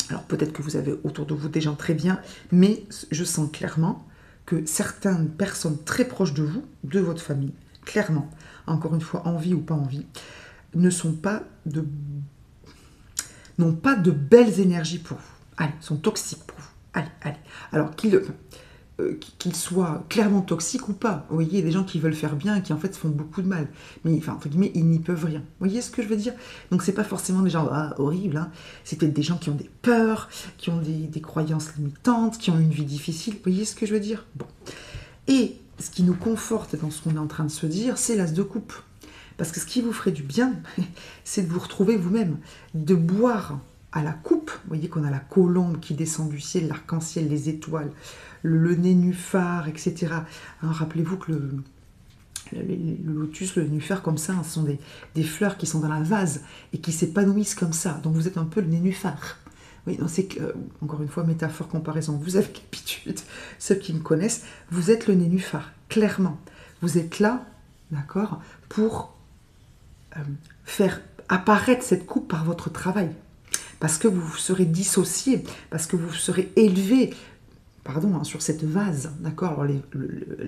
Alors peut-être que vous avez autour de vous des gens très bien, mais je sens clairement que certaines personnes très proches de vous, de votre famille, clairement, encore une fois, en vie ou pas en vie, n'ont pas de belles énergies pour vous. Allez, sont toxiques pour vous. Allez, allez. Alors qu'ils soient clairement toxiques ou pas. Vous voyez, il y a des gens qui veulent faire bien et qui en fait font beaucoup de mal. Mais enfin, entre guillemets, ils n'y peuvent rien. Vous voyez ce que je veux dire? Donc c'est pas forcément des gens horribles. Hein. C'est peut-être des gens qui ont des peurs, qui ont des croyances limitantes, qui ont une vie difficile. Vous voyez ce que je veux dire? Bon. Et ce qui nous conforte dans ce qu'on est en train de se dire, c'est l'as de coupe. Parce que ce qui vous ferait du bien, c'est de vous retrouver vous-même, de boire à la coupe. Vous voyez qu'on a la colombe qui descend du ciel, l'arc-en-ciel, les étoiles, le nénuphar, etc. Hein, rappelez-vous que le lotus, le nénuphar, comme ça, hein, ce sont des fleurs qui sont dans la vase et qui s'épanouissent comme ça. Donc vous êtes un peu le nénuphar. Oui, c'est encore une fois, métaphore, comparaison. Vous avez l'habitude, ceux qui me connaissent, vous êtes le nénuphar, clairement. Vous êtes là, d'accord, pour faire apparaître cette coupe par votre travail. Parce que vous serez dissocié, parce que vous serez élevé, pardon, hein, sur cette vase, d'accord. Alors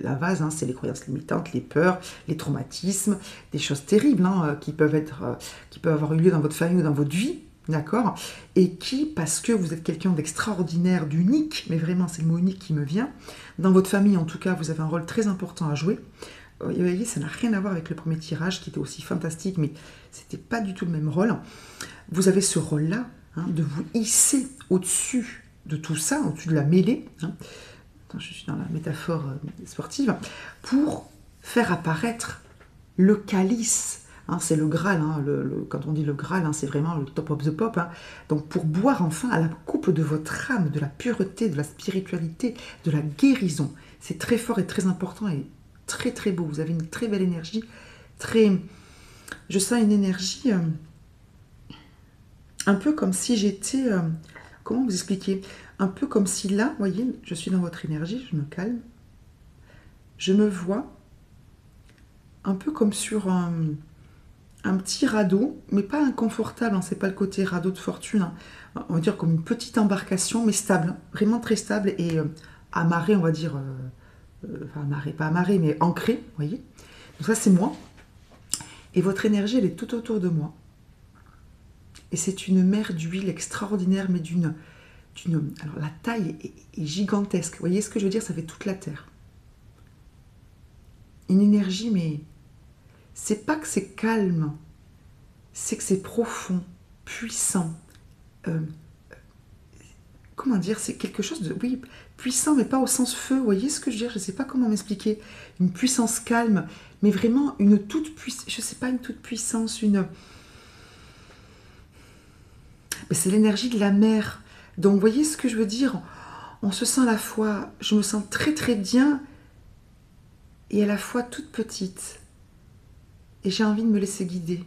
la vase, hein, c'est les croyances limitantes, les peurs, les traumatismes, des choses terribles hein, qui peuvent avoir eu lieu dans votre famille ou dans votre vie, d'accord. Et qui, parce que vous êtes quelqu'un d'extraordinaire, d'unique, mais vraiment c'est le mot unique qui me vient, dans votre famille en tout cas, vous avez un rôle très important à jouer. Vous voyez, ça n'a rien à voir avec le premier tirage qui était aussi fantastique, mais c'était pas du tout le même rôle. Vous avez ce rôle-là, hein, de vous hisser au-dessus de tout ça, au-dessus de la mêlée, hein. Attends, je suis dans la métaphore sportive, pour faire apparaître le calice. Hein, c'est le Graal, hein, quand on dit le Graal, hein, c'est vraiment le top of the pop. Hein. Donc pour boire enfin à la coupe de votre âme, de la pureté, de la spiritualité, de la guérison. C'est très fort et très important et très très beau. Vous avez une très belle énergie. Je sens une énergie un peu comme si j'étais... comment vous expliquer? Un peu comme si là, vous voyez, je suis dans votre énergie, je me calme. Je me vois un peu comme sur un petit radeau, mais pas inconfortable, hein, c'est pas le côté radeau de fortune. Hein. On va dire comme une petite embarcation, mais stable, hein, vraiment très stable et amarrée, on va dire... enfin, amarrée, pas amarrée, mais ancrée, vous voyez. Donc ça, c'est moi. Et votre énergie, elle est tout autour de moi. Et c'est une mer d'huile extraordinaire, mais alors la taille est gigantesque. Vous voyez ce que je veux dire? Ça fait toute la terre. Une énergie, mais c'est pas que c'est calme, c'est que c'est profond, puissant. Comment dire? C'est quelque chose de, oui, puissant, mais pas au sens feu. Vous voyez ce que je veux dire? Je ne sais pas comment m'expliquer. Une puissance calme, mais vraiment une toute puissance. Je ne sais pas, une toute puissance, c'est l'énergie de la mer. Donc, vous voyez ce que je veux dire? On se sent à la fois, je me sens très très bien et à la fois toute petite. Et j'ai envie de me laisser guider.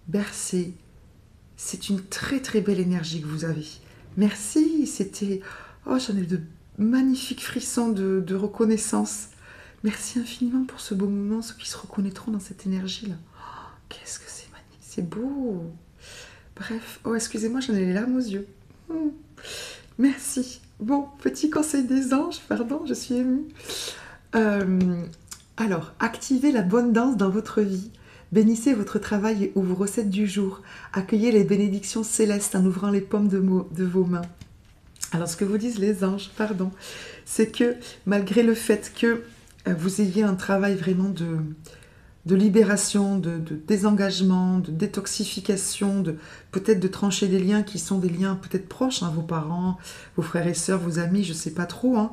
bercé. C'est une très très belle énergie que vous avez. Merci, c'était... Oh, j'en ai de magnifiques frissons de reconnaissance. Merci infiniment pour ce beau moment, ceux qui se reconnaîtront dans cette énergie-là. Oh, qu'est-ce que c'est magnifique, c'est beau. Bref, oh excusez-moi, j'en ai les larmes aux yeux. Merci. Bon, petit conseil des anges, pardon, je suis émue. Alors, activez la bonne danse dans votre vie. Bénissez votre travail ou vos recettes du jour. Accueillez les bénédictions célestes en ouvrant les paumes de vos mains. Alors, ce que vous disent les anges, pardon, c'est que malgré le fait que vous ayez un travail vraiment de libération, de désengagement, de détoxification, peut-être de trancher des liens qui sont des liens peut-être proches, hein, vos parents, vos frères et sœurs, vos amis, je ne sais pas trop. Hein.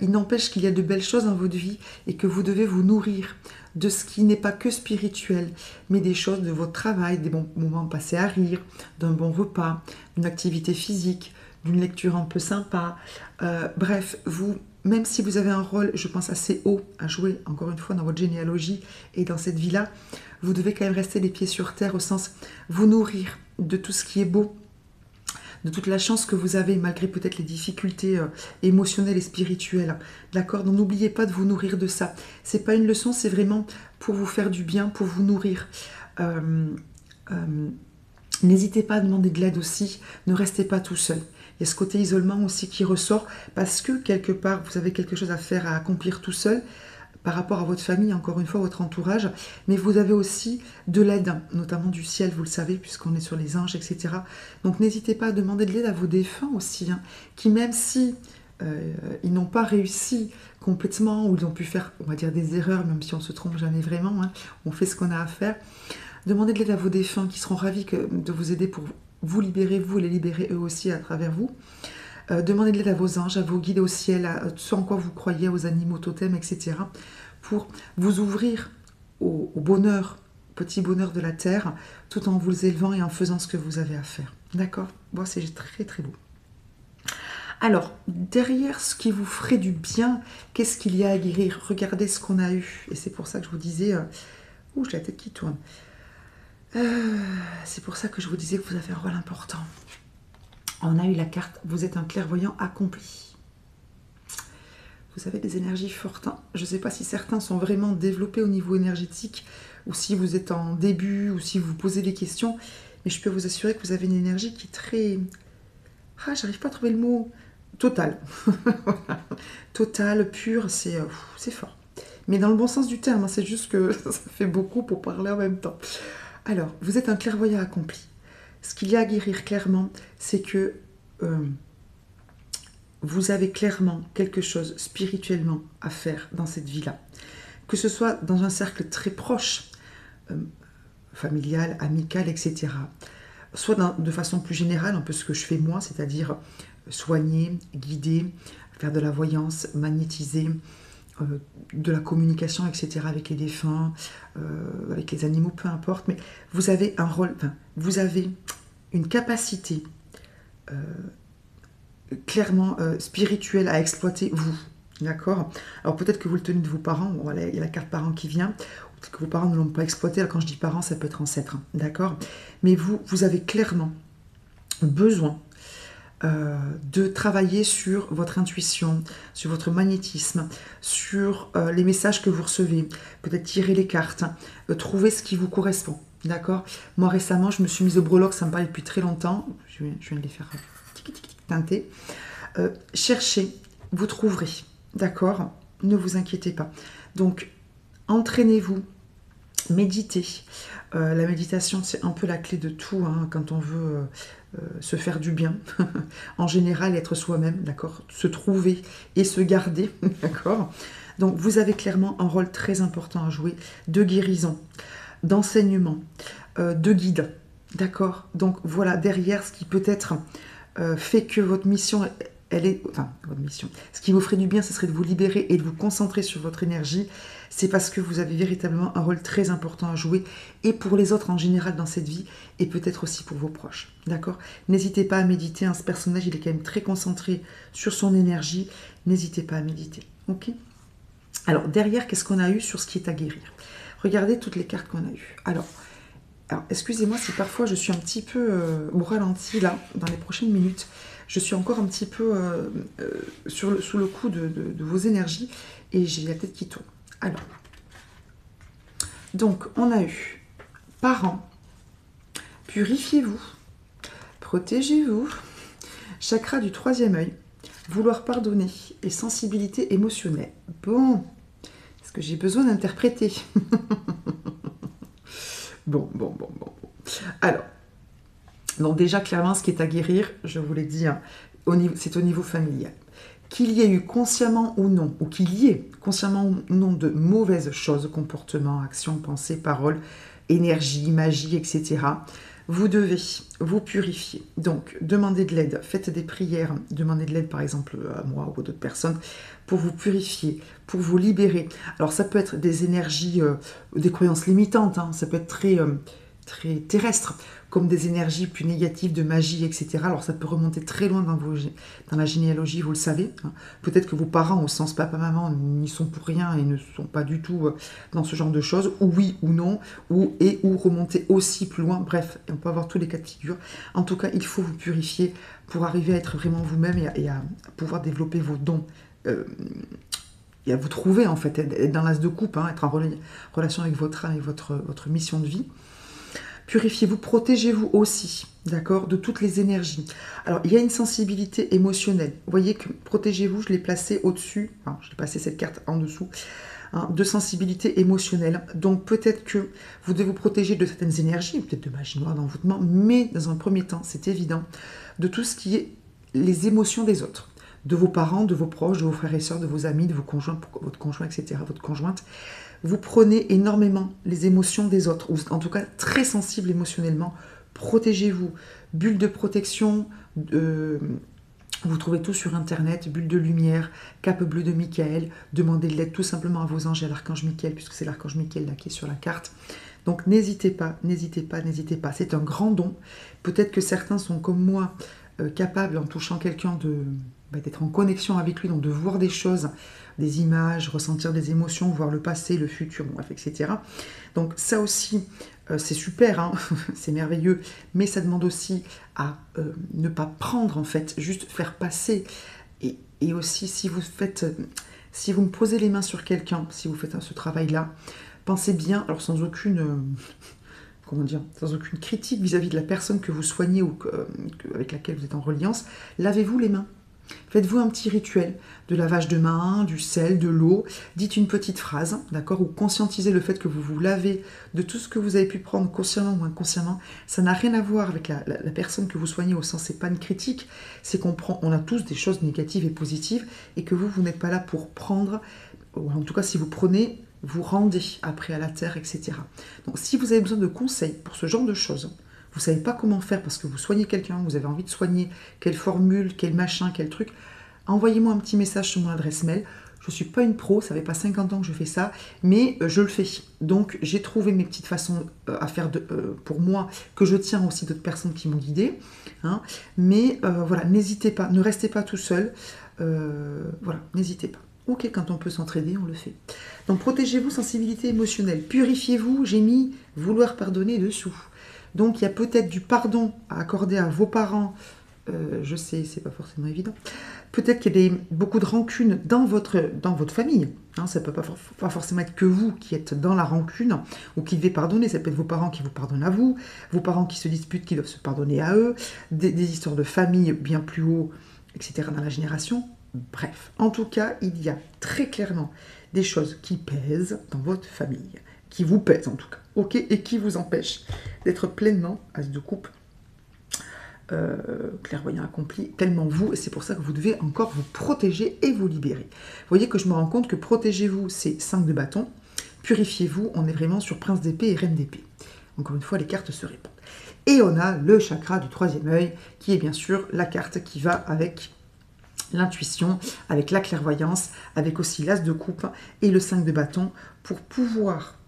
Il n'empêche qu'il y a de belles choses dans votre vie et que vous devez vous nourrir de ce qui n'est pas que spirituel, mais des choses de votre travail, des bons moments passés à rire, d'un bon repas, d'une activité physique, d'une lecture un peu sympa. Bref, vous... Même si vous avez un rôle, je pense, assez haut à jouer, encore une fois, dans votre généalogie et dans cette vie-là, vous devez quand même rester les pieds sur terre, au sens vous nourrir de tout ce qui est beau, de toute la chance que vous avez, malgré peut-être les difficultés émotionnelles et spirituelles. D'accord? Donc n'oubliez pas de vous nourrir de ça. C'est pas une leçon, c'est vraiment pour vous faire du bien, pour vous nourrir. N'hésitez pas à demander de l'aide aussi, ne restez pas tout seul. Il y a ce côté isolement aussi qui ressort parce que quelque part, vous avez quelque chose à faire, à accomplir tout seul par rapport à votre famille, encore une fois, votre entourage. Mais vous avez aussi de l'aide, notamment du ciel, vous le savez, puisqu'on est sur les anges, etc. Donc n'hésitez pas à demander de l'aide à vos défunts aussi, hein, qui même si ils n'ont pas réussi complètement, ou ils ont pu faire, on va dire, des erreurs, même si on se trompe jamais vraiment, hein, on fait ce qu'on a à faire. Demandez de l'aide à vos défunts qui seront ravis de vous aider pour vous libérer, vous, et les libérer eux aussi à travers vous. Demandez de l'aide à vos anges, à vos guides au ciel, à ce en quoi vous croyez, aux animaux totems, etc. pour vous ouvrir au bonheur, petit bonheur de la terre, tout en vous élevant et en faisant ce que vous avez à faire. D'accord? Bon, c'est très très beau. Alors, derrière ce qui vous ferait du bien, qu'est-ce qu'il y a à guérir? Regardez ce qu'on a eu. Et c'est pour ça que je vous disais... j'ai la tête qui tourne. C'est pour ça que je vous disais que vous avez un rôle important. On a eu la carte, vous êtes un clairvoyant accompli. Vous avez des énergies fortes. Hein. Je ne sais pas si certains sont vraiment développés au niveau énergétique, ou si vous êtes en début, ou si vous posez des questions, mais je peux vous assurer que vous avez une énergie qui est très... j'arrive pas à trouver le mot. Total. Total, pur, c'est fort. Mais dans le bon sens du terme, hein, c'est juste que ça fait beaucoup pour parler en même temps. Alors, vous êtes un clairvoyant accompli. Ce qu'il y a à guérir clairement, c'est que vous avez clairement quelque chose spirituellement à faire dans cette vie-là. Que ce soit dans un cercle très proche, familial, amical, etc. Soit de façon plus générale, un peu ce que je fais moi, c'est-à-dire soigner, guider, faire de la voyance, magnétiser, de la communication, etc., avec les défunts, avec les animaux, peu importe, mais vous avez un rôle, vous avez une capacité clairement spirituelle à exploiter, vous, d'accord? Alors peut-être que vous le tenez de vos parents, voilà, il y a la carte parents qui vient, peut-être que vos parents ne l'ont pas exploité, alors quand je dis parents, ça peut être ancêtre, hein, d'accord? Mais vous avez clairement besoin de travailler sur votre intuition, sur votre magnétisme, sur les messages que vous recevez, peut-être tirer les cartes, trouver ce qui vous correspond, d'accord? Moi récemment, je me suis mise au breloque, ça me parlait depuis très longtemps, je viens de les faire teinter. Cherchez, vous trouverez, d'accord? Ne vous inquiétez pas. Donc, entraînez-vous, méditez. La méditation, c'est un peu la clé de tout, hein, quand on veut se faire du bien, en général, être soi-même, d'accord, se trouver et se garder, d'accord. Donc, vous avez clairement un rôle très important à jouer de guérison, d'enseignement, de guide, d'accord. Donc, voilà, derrière, ce qui peut-être fait que votre mission, votre mission, ce qui vous ferait du bien, ce serait de vous libérer et de vous concentrer sur votre énergie. C'est parce que vous avez véritablement un rôle très important à jouer, et pour les autres en général dans cette vie, et peut-être aussi pour vos proches, d'accord? N'hésitez pas à méditer, hein, ce personnage, il est quand même très concentré sur son énergie, n'hésitez pas à méditer, ok? Alors, derrière, qu'est-ce qu'on a eu sur ce qui est à guérir? Regardez toutes les cartes qu'on a eues. Alors, Alors, excusez-moi si parfois je suis un petit peu au ralenti, là, dans les prochaines minutes. Je suis encore un petit peu sous le coup de vos énergies et j'ai la tête qui tourne. Alors, donc, on a eu parents, purifiez-vous, protégez-vous, chakra du troisième œil, vouloir pardonner et sensibilité émotionnelle. Bon, est-ce que j'ai besoin d'interpréter? Bon. Alors, donc déjà, clairement, ce qui est à guérir, je vous l'ai dit, hein, c'est au niveau familial. Qu'il y ait eu consciemment ou non, ou qu'il y ait consciemment ou non de mauvaises choses, comportements, actions, pensées, paroles, énergie, magie, etc., vous devez vous purifier. Donc, demandez de l'aide, faites des prières, demandez de l'aide par exemple à moi ou à d'autres personnes pour vous purifier, pour vous libérer. Alors, ça peut être des énergies, des croyances limitantes, hein, ça peut être très terrestre, comme des énergies plus négatives de magie, etc. Alors ça peut remonter très loin dans la généalogie, vous le savez. Hein. Peut-être que vos parents, au sens papa-maman, n'y sont pour rien et ne sont pas du tout dans ce genre de choses, ou oui ou non, ou remonter aussi plus loin. Bref, on peut avoir tous les cas de figure. En tout cas, il faut vous purifier pour arriver à être vraiment vous-même et à pouvoir développer vos dons. Et à vous trouver, en fait, être dans l'as de coupe, hein, être en relation avec votre âme et votre mission de vie. Purifiez-vous, protégez-vous aussi, d'accord, de toutes les énergies. Alors, il y a une sensibilité émotionnelle. Vous voyez que protégez-vous, je l'ai placé au-dessus, enfin, je l'ai passé cette carte en dessous, hein, de sensibilité émotionnelle. Donc, peut-être que vous devez vous protéger de certaines énergies, peut-être de magie noire, d'envoûtement, mais dans un premier temps, c'est évident, de tout ce qui est les émotions des autres. De vos parents, de vos proches, de vos frères et sœurs, de vos amis, de vos conjoints, votre conjoint, etc., votre conjointe. Vous prenez énormément les émotions des autres, ou en tout cas très sensible émotionnellement. Protégez-vous. Bulle de protection, vous trouvez tout sur internet, bulle de lumière, cape bleue de Michael. Demandez de l'aide tout simplement à vos anges et à l'archange Michael, puisque c'est l'archange Michael là qui est sur la carte. Donc n'hésitez pas, n'hésitez pas, n'hésitez pas. C'est un grand don. Peut-être que certains sont comme moi capables, en touchant quelqu'un, d'être en connexion avec lui, donc de voir des choses, des images, ressentir des émotions, voir le passé, le futur, bref, etc. Donc ça aussi, c'est super, hein c'est merveilleux, mais ça demande aussi à ne pas prendre, en fait, juste faire passer. Et aussi, si vous me posez les mains sur quelqu'un, si vous faites ce travail-là, pensez bien, alors sans aucune... sans aucune critique vis-à-vis de la personne que vous soignez ou avec laquelle vous êtes en reliance, lavez-vous les mains. Faites-vous un petit rituel de lavage de mains, du sel, de l'eau. Dites une petite phrase, d'accord, ou conscientisez le fait que vous vous lavez de tout ce que vous avez pu prendre consciemment ou inconsciemment. Ça n'a rien à voir avec la personne que vous soignez, au sens, c'est pas une critique, c'est on a tous des choses négatives et positives, et que vous n'êtes pas là pour prendre, ou en tout cas si vous prenez, vous rendez après à la terre, etc. Donc si vous avez besoin de conseils pour ce genre de choses, vous ne savez pas comment faire parce que vous soignez quelqu'un, vous avez envie de soigner, quelle formule, quel machin, quel truc, envoyez-moi un petit message sur mon adresse mail. Je ne suis pas une pro, ça fait pas 50 ans que je fais ça, mais je le fais. Donc j'ai trouvé mes petites façons à faire pour moi, que je tiens aussi d'autres personnes qui m'ont guidée. Hein. Mais voilà, n'hésitez pas, ne restez pas tout seul. Voilà, n'hésitez pas. Ok, quand on peut s'entraider, on le fait. Donc protégez-vous, sensibilité émotionnelle. Purifiez-vous, j'ai mis vouloir pardonner dessous. Donc il y a peut-être du pardon à accorder à vos parents, je sais, c'est pas forcément évident. Peut-être qu'il y a beaucoup de rancune dans votre famille. Hein, ça ne peut pas forcément être que vous qui êtes dans la rancune ou qui devez pardonner. Ça peut être vos parents qui vous pardonnent à vous, vos parents qui se disputent, qui doivent se pardonner à eux, des histoires de famille bien plus haut, etc. dans la génération. Bref, en tout cas, il y a très clairement des choses qui pèsent dans votre famille, qui vous pèsent en tout cas, ok, et qui vous empêchent d'être pleinement, as de coupe, clairvoyant accompli, pleinement vous, et c'est pour ça que vous devez encore vous protéger et vous libérer. Vous voyez que je me rends compte que protégez-vous, c'est 5 de bâton, purifiez-vous, on est vraiment sur prince d'épée et reine d'épée. Encore une fois, les cartes se répondent. Et on a le chakra du troisième œil, qui est bien sûr la carte qui va avec l'intuition, avec la clairvoyance, avec aussi l'as de coupe et le 5 de bâton, pour pouvoir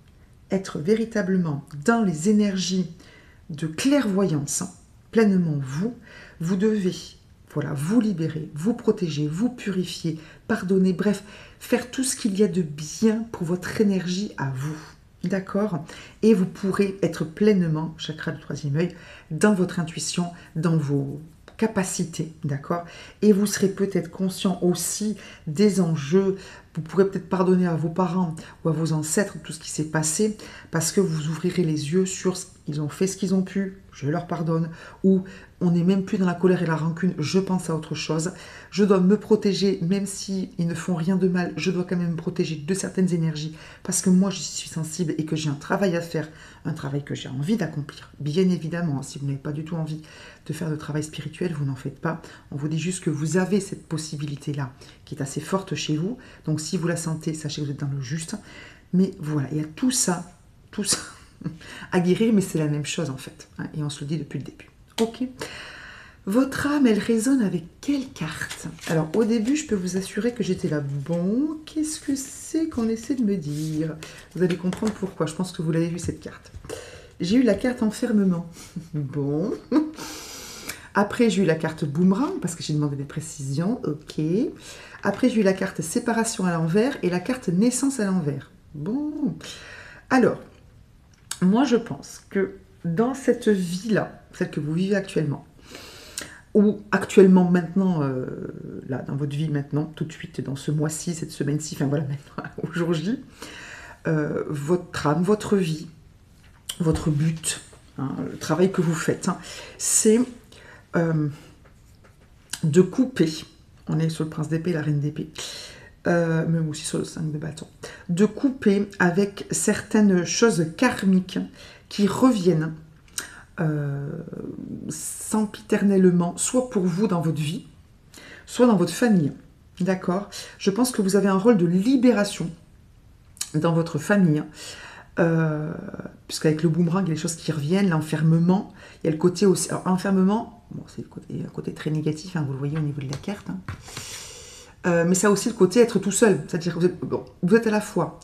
être véritablement dans les énergies de clairvoyance, pleinement vous devez vous libérer, vous protéger, vous purifier, pardonner, bref, faire tout ce qu'il y a de bien pour votre énergie à vous. d'accord? Et vous pourrez être pleinement, chakra du troisième œil, dans votre intuition, dans vos capacités, d'accord? Et vous serez peut-être conscient aussi des enjeux. Vous pourrez peut-être pardonner à vos parents ou à vos ancêtres tout ce qui s'est passé parce que vous ouvrirez les yeux sur ce qu'ils ont fait, ce qu'ils ont pu, je leur pardonne, ou on n'est même plus dans la colère et la rancune, je pense à autre chose. Je dois me protéger, même s'ils ne font rien de mal, je dois quand même me protéger de certaines énergies parce que moi je suis sensible et que j'ai un travail à faire, un travail que j'ai envie d'accomplir. Bien évidemment, si vous n'avez pas du tout envie de faire de travail spirituel, vous n'en faites pas. On vous dit juste que vous avez cette possibilité-là qui est assez forte chez vous. Donc si vous la sentez, sachez que vous êtes dans le juste. Mais voilà, il y a tout ça à guérir, mais c'est la même chose en fait. Hein, et on se le dit depuis le début. Ok. Votre âme, elle résonne avec quelle carte? Alors, au début, je peux vous assurer que j'étais là. Bon, qu'est-ce que c'est qu'on essaie de me dire? Vous allez comprendre pourquoi. Je pense que vous l'avez vu, cette carte. J'ai eu la carte enfermement. Bon. Après, j'ai eu la carte boomerang, parce que j'ai demandé des précisions. Ok. Après, j'ai eu la carte séparation à l'envers et la carte naissance à l'envers. Bon. Alors, moi, je pense que dans cette vie-là, celle que vous vivez actuellement, ou actuellement maintenant, là, dans votre vie maintenant, tout de suite, dans ce mois-ci, cette semaine-ci, enfin voilà, maintenant, au jour J, votre âme, votre vie, votre but, hein, le travail que vous faites, hein, c'est de couper, on est sur le prince d'épée, la reine d'épée, même aussi sur le 5 de bâton, de couper avec certaines choses karmiques qui reviennent sempiternellement, soit pour vous dans votre vie, soit dans votre famille. D'accord? Je pense que vous avez un rôle de libération dans votre famille, puisqu'avec le boomerang, il y a des choses qui reviennent, l'enfermement, il y a le côté aussi... Alors, enfermement, bon, c'est un côté très négatif, hein, vous le voyez au niveau de la carte, hein. Mais ça a aussi le côté être tout seul, c'est-à-dire que vous êtes à la fois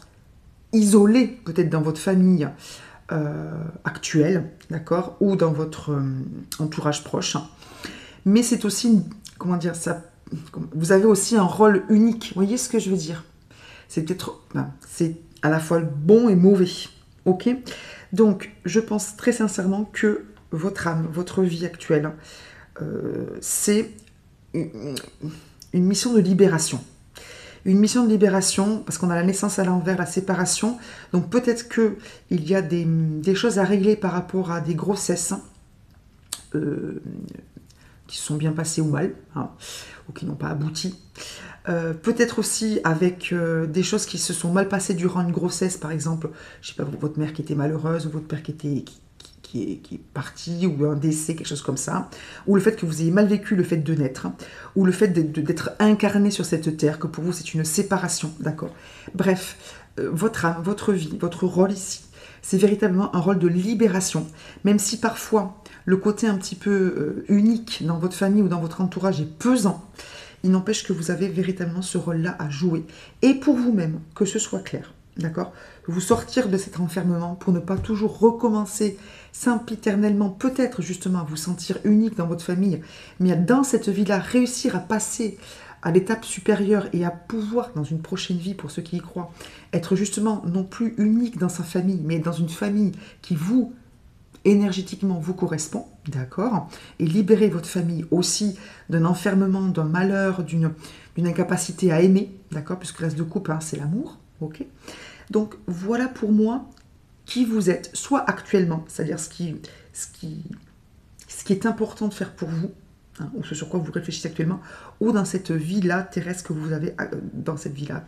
isolé, peut-être dans votre famille, actuelle, d'accord, ou dans votre entourage proche. Mais c'est aussi, comment dire ça, vous avez aussi un rôle unique. Vous voyez ce que je veux dire? C'est peut-être, c'est à la fois bon et mauvais. Ok? Donc, je pense très sincèrement que votre âme, votre vie actuelle, c'est une mission de libération. Une mission de libération, parce qu'on a la naissance à l'envers, la séparation. Donc peut-être qu'il y a des choses à régler par rapport à des grossesses qui se sont bien passées ou mal, hein, ou qui n'ont pas abouti. Peut-être aussi avec des choses qui se sont mal passées durant une grossesse, par exemple, je sais pas, votre mère qui était malheureuse, ou votre père qui est parti, ou un décès, quelque chose comme ça, ou le fait que vous ayez mal vécu le fait de naître, ou le fait d'être incarné sur cette terre, que pour vous c'est une séparation, d'accord? Bref, votre âme, votre vie, votre rôle ici, c'est véritablement un rôle de libération, même si parfois le côté un petit peu unique dans votre famille ou dans votre entourage est pesant, il n'empêche que vous avez véritablement ce rôle-là à jouer, et pour vous-même, que ce soit clair. D'accord? Vous sortir de cet enfermement pour ne pas toujours recommencer sempiternellement, peut-être justement à vous sentir unique dans votre famille, mais dans cette vie-là, réussir à passer à l'étape supérieure et à pouvoir, dans une prochaine vie, pour ceux qui y croient, être justement non plus unique dans sa famille, mais dans une famille qui vous, énergétiquement, vous correspond, d'accord? Et libérer votre famille aussi d'un enfermement, d'un malheur, d'une incapacité à aimer, d'accord? Puisque l'as de coupe, hein, c'est l'amour. Ok. Donc voilà pour moi qui vous êtes, soit actuellement, c'est-à-dire ce qui est important de faire pour vous, hein, ou ce sur quoi vous réfléchissez actuellement, ou dans cette vie-là terrestre que vous avez, dans cette vie-là,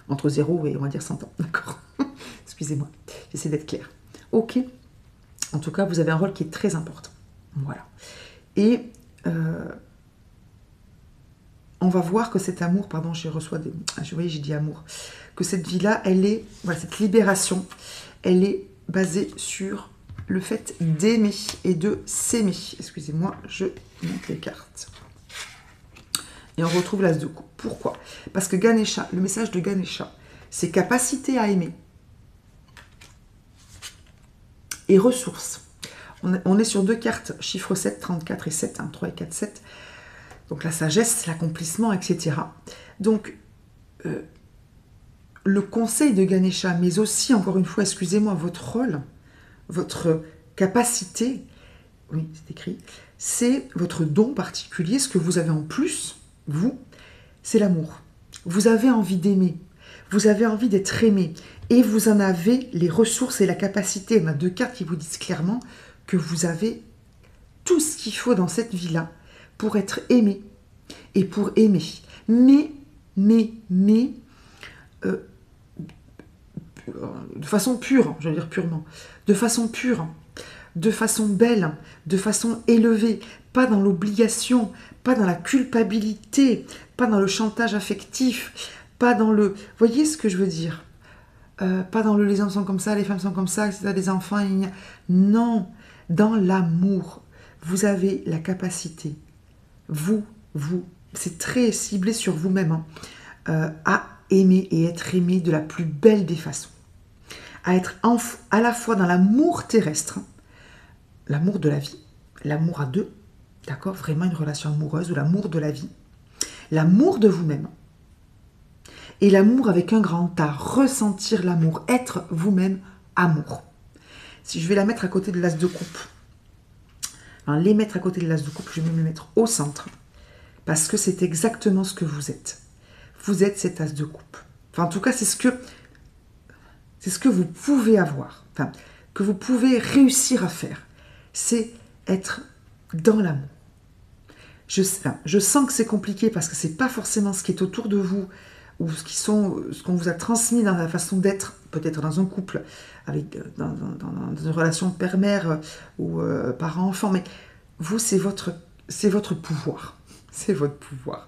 entre 0 et on va dire 100 ans, d'accord? Excusez-moi, j'essaie d'être claire. Ok. En tout cas, vous avez un rôle qui est très important. Voilà. Et on va voir que cet amour, pardon, j'ai dit amour, que cette vie-là, elle est, voilà, cette libération, elle est basée sur le fait d'aimer et de s'aimer. Excusez-moi, je monte les cartes. Et on retrouve l'as de coupe. Pourquoi? Parce que Ganesha, le message de Ganesha, c'est capacité à aimer et ressources. On est sur deux cartes, chiffre 7, 34 et 7, hein, 3 et 4, 7. Donc la sagesse, l'accomplissement, etc. Donc, le conseil de Ganesha, mais aussi, encore une fois, excusez-moi, votre rôle, votre capacité, oui, c'est écrit, c'est votre don particulier, ce que vous avez en plus, vous, c'est l'amour. Vous avez envie d'aimer, vous avez envie d'être aimé, et vous en avez les ressources et la capacité. On a 2 cartes qui vous disent clairement que vous avez tout ce qu'il faut dans cette vie-là pour être aimé et pour aimer. Mais, de façon pure, je veux dire purement, de façon pure, de façon belle, de façon élevée, pas dans l'obligation, pas dans la culpabilité, pas dans le chantage affectif, pas dans le... Voyez ce que je veux dire? Pas dans le les hommes sont comme ça, les femmes sont comme ça, c'est des enfants, non, dans l'amour. Vous avez la capacité, vous, c'est très ciblé sur vous-même, à aimer et être aimé de la plus belle des façons. À être à la fois dans l'amour terrestre, l'amour de la vie, l'amour à deux, d'accord, vraiment une relation amoureuse ou l'amour de la vie, l'amour de vous-même, et l'amour avec un grand A, ressentir l'amour, être vous-même amour. Si je vais la mettre à côté de l'as de coupe, enfin, les mettre à côté de l'as de coupe, je vais même les mettre au centre, parce que c'est exactement ce que vous êtes. Vous êtes cet as de coupe. Enfin, en tout cas, c'est ce que vous pouvez avoir, enfin, que vous pouvez réussir à faire. C'est être dans l'amour. Je sens que c'est compliqué parce que c'est pas forcément ce qui est autour de vous ou ce qu'on vous a transmis dans la façon d'être, peut-être dans un couple, avec, dans une relation père-mère ou parent-enfant, mais vous, c'est votre pouvoir. C'est votre pouvoir.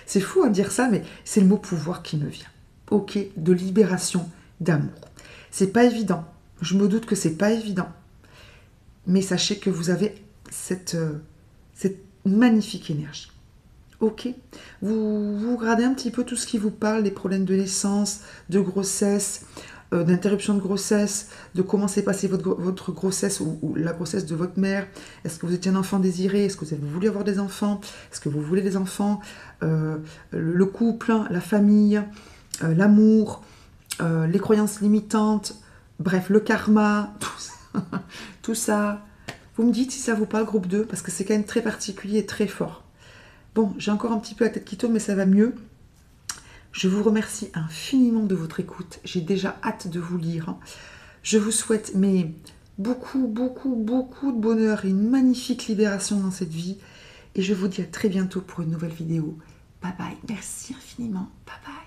C'est fou à dire ça, mais c'est le mot pouvoir qui me vient. Ok, de libération, d'amour. C'est pas évident. Je me doute que c'est pas évident. Mais sachez que vous avez cette magnifique énergie. Ok, vous regardez un petit peu tout ce qui vous parle, des problèmes de naissance, de grossesse, d'interruption de grossesse, de comment s'est passée votre grossesse ou la grossesse de votre mère. Est-ce que vous étiez un enfant désiré? Est-ce que vous avez voulu avoir des enfants? Est-ce que vous voulez des enfants? Le couple, la famille, l'amour, les croyances limitantes, bref, le karma, tout ça. Vous me dites si ça vous parle, groupe 2, parce que c'est quand même très particulier et très fort. Bon, j'ai encore un petit peu la tête qui tourne, mais ça va mieux. Je vous remercie infiniment de votre écoute. J'ai déjà hâte de vous lire. Je vous souhaite beaucoup de bonheur et une magnifique libération dans cette vie. Et je vous dis à très bientôt pour une nouvelle vidéo. Bye bye. Merci infiniment. Bye bye.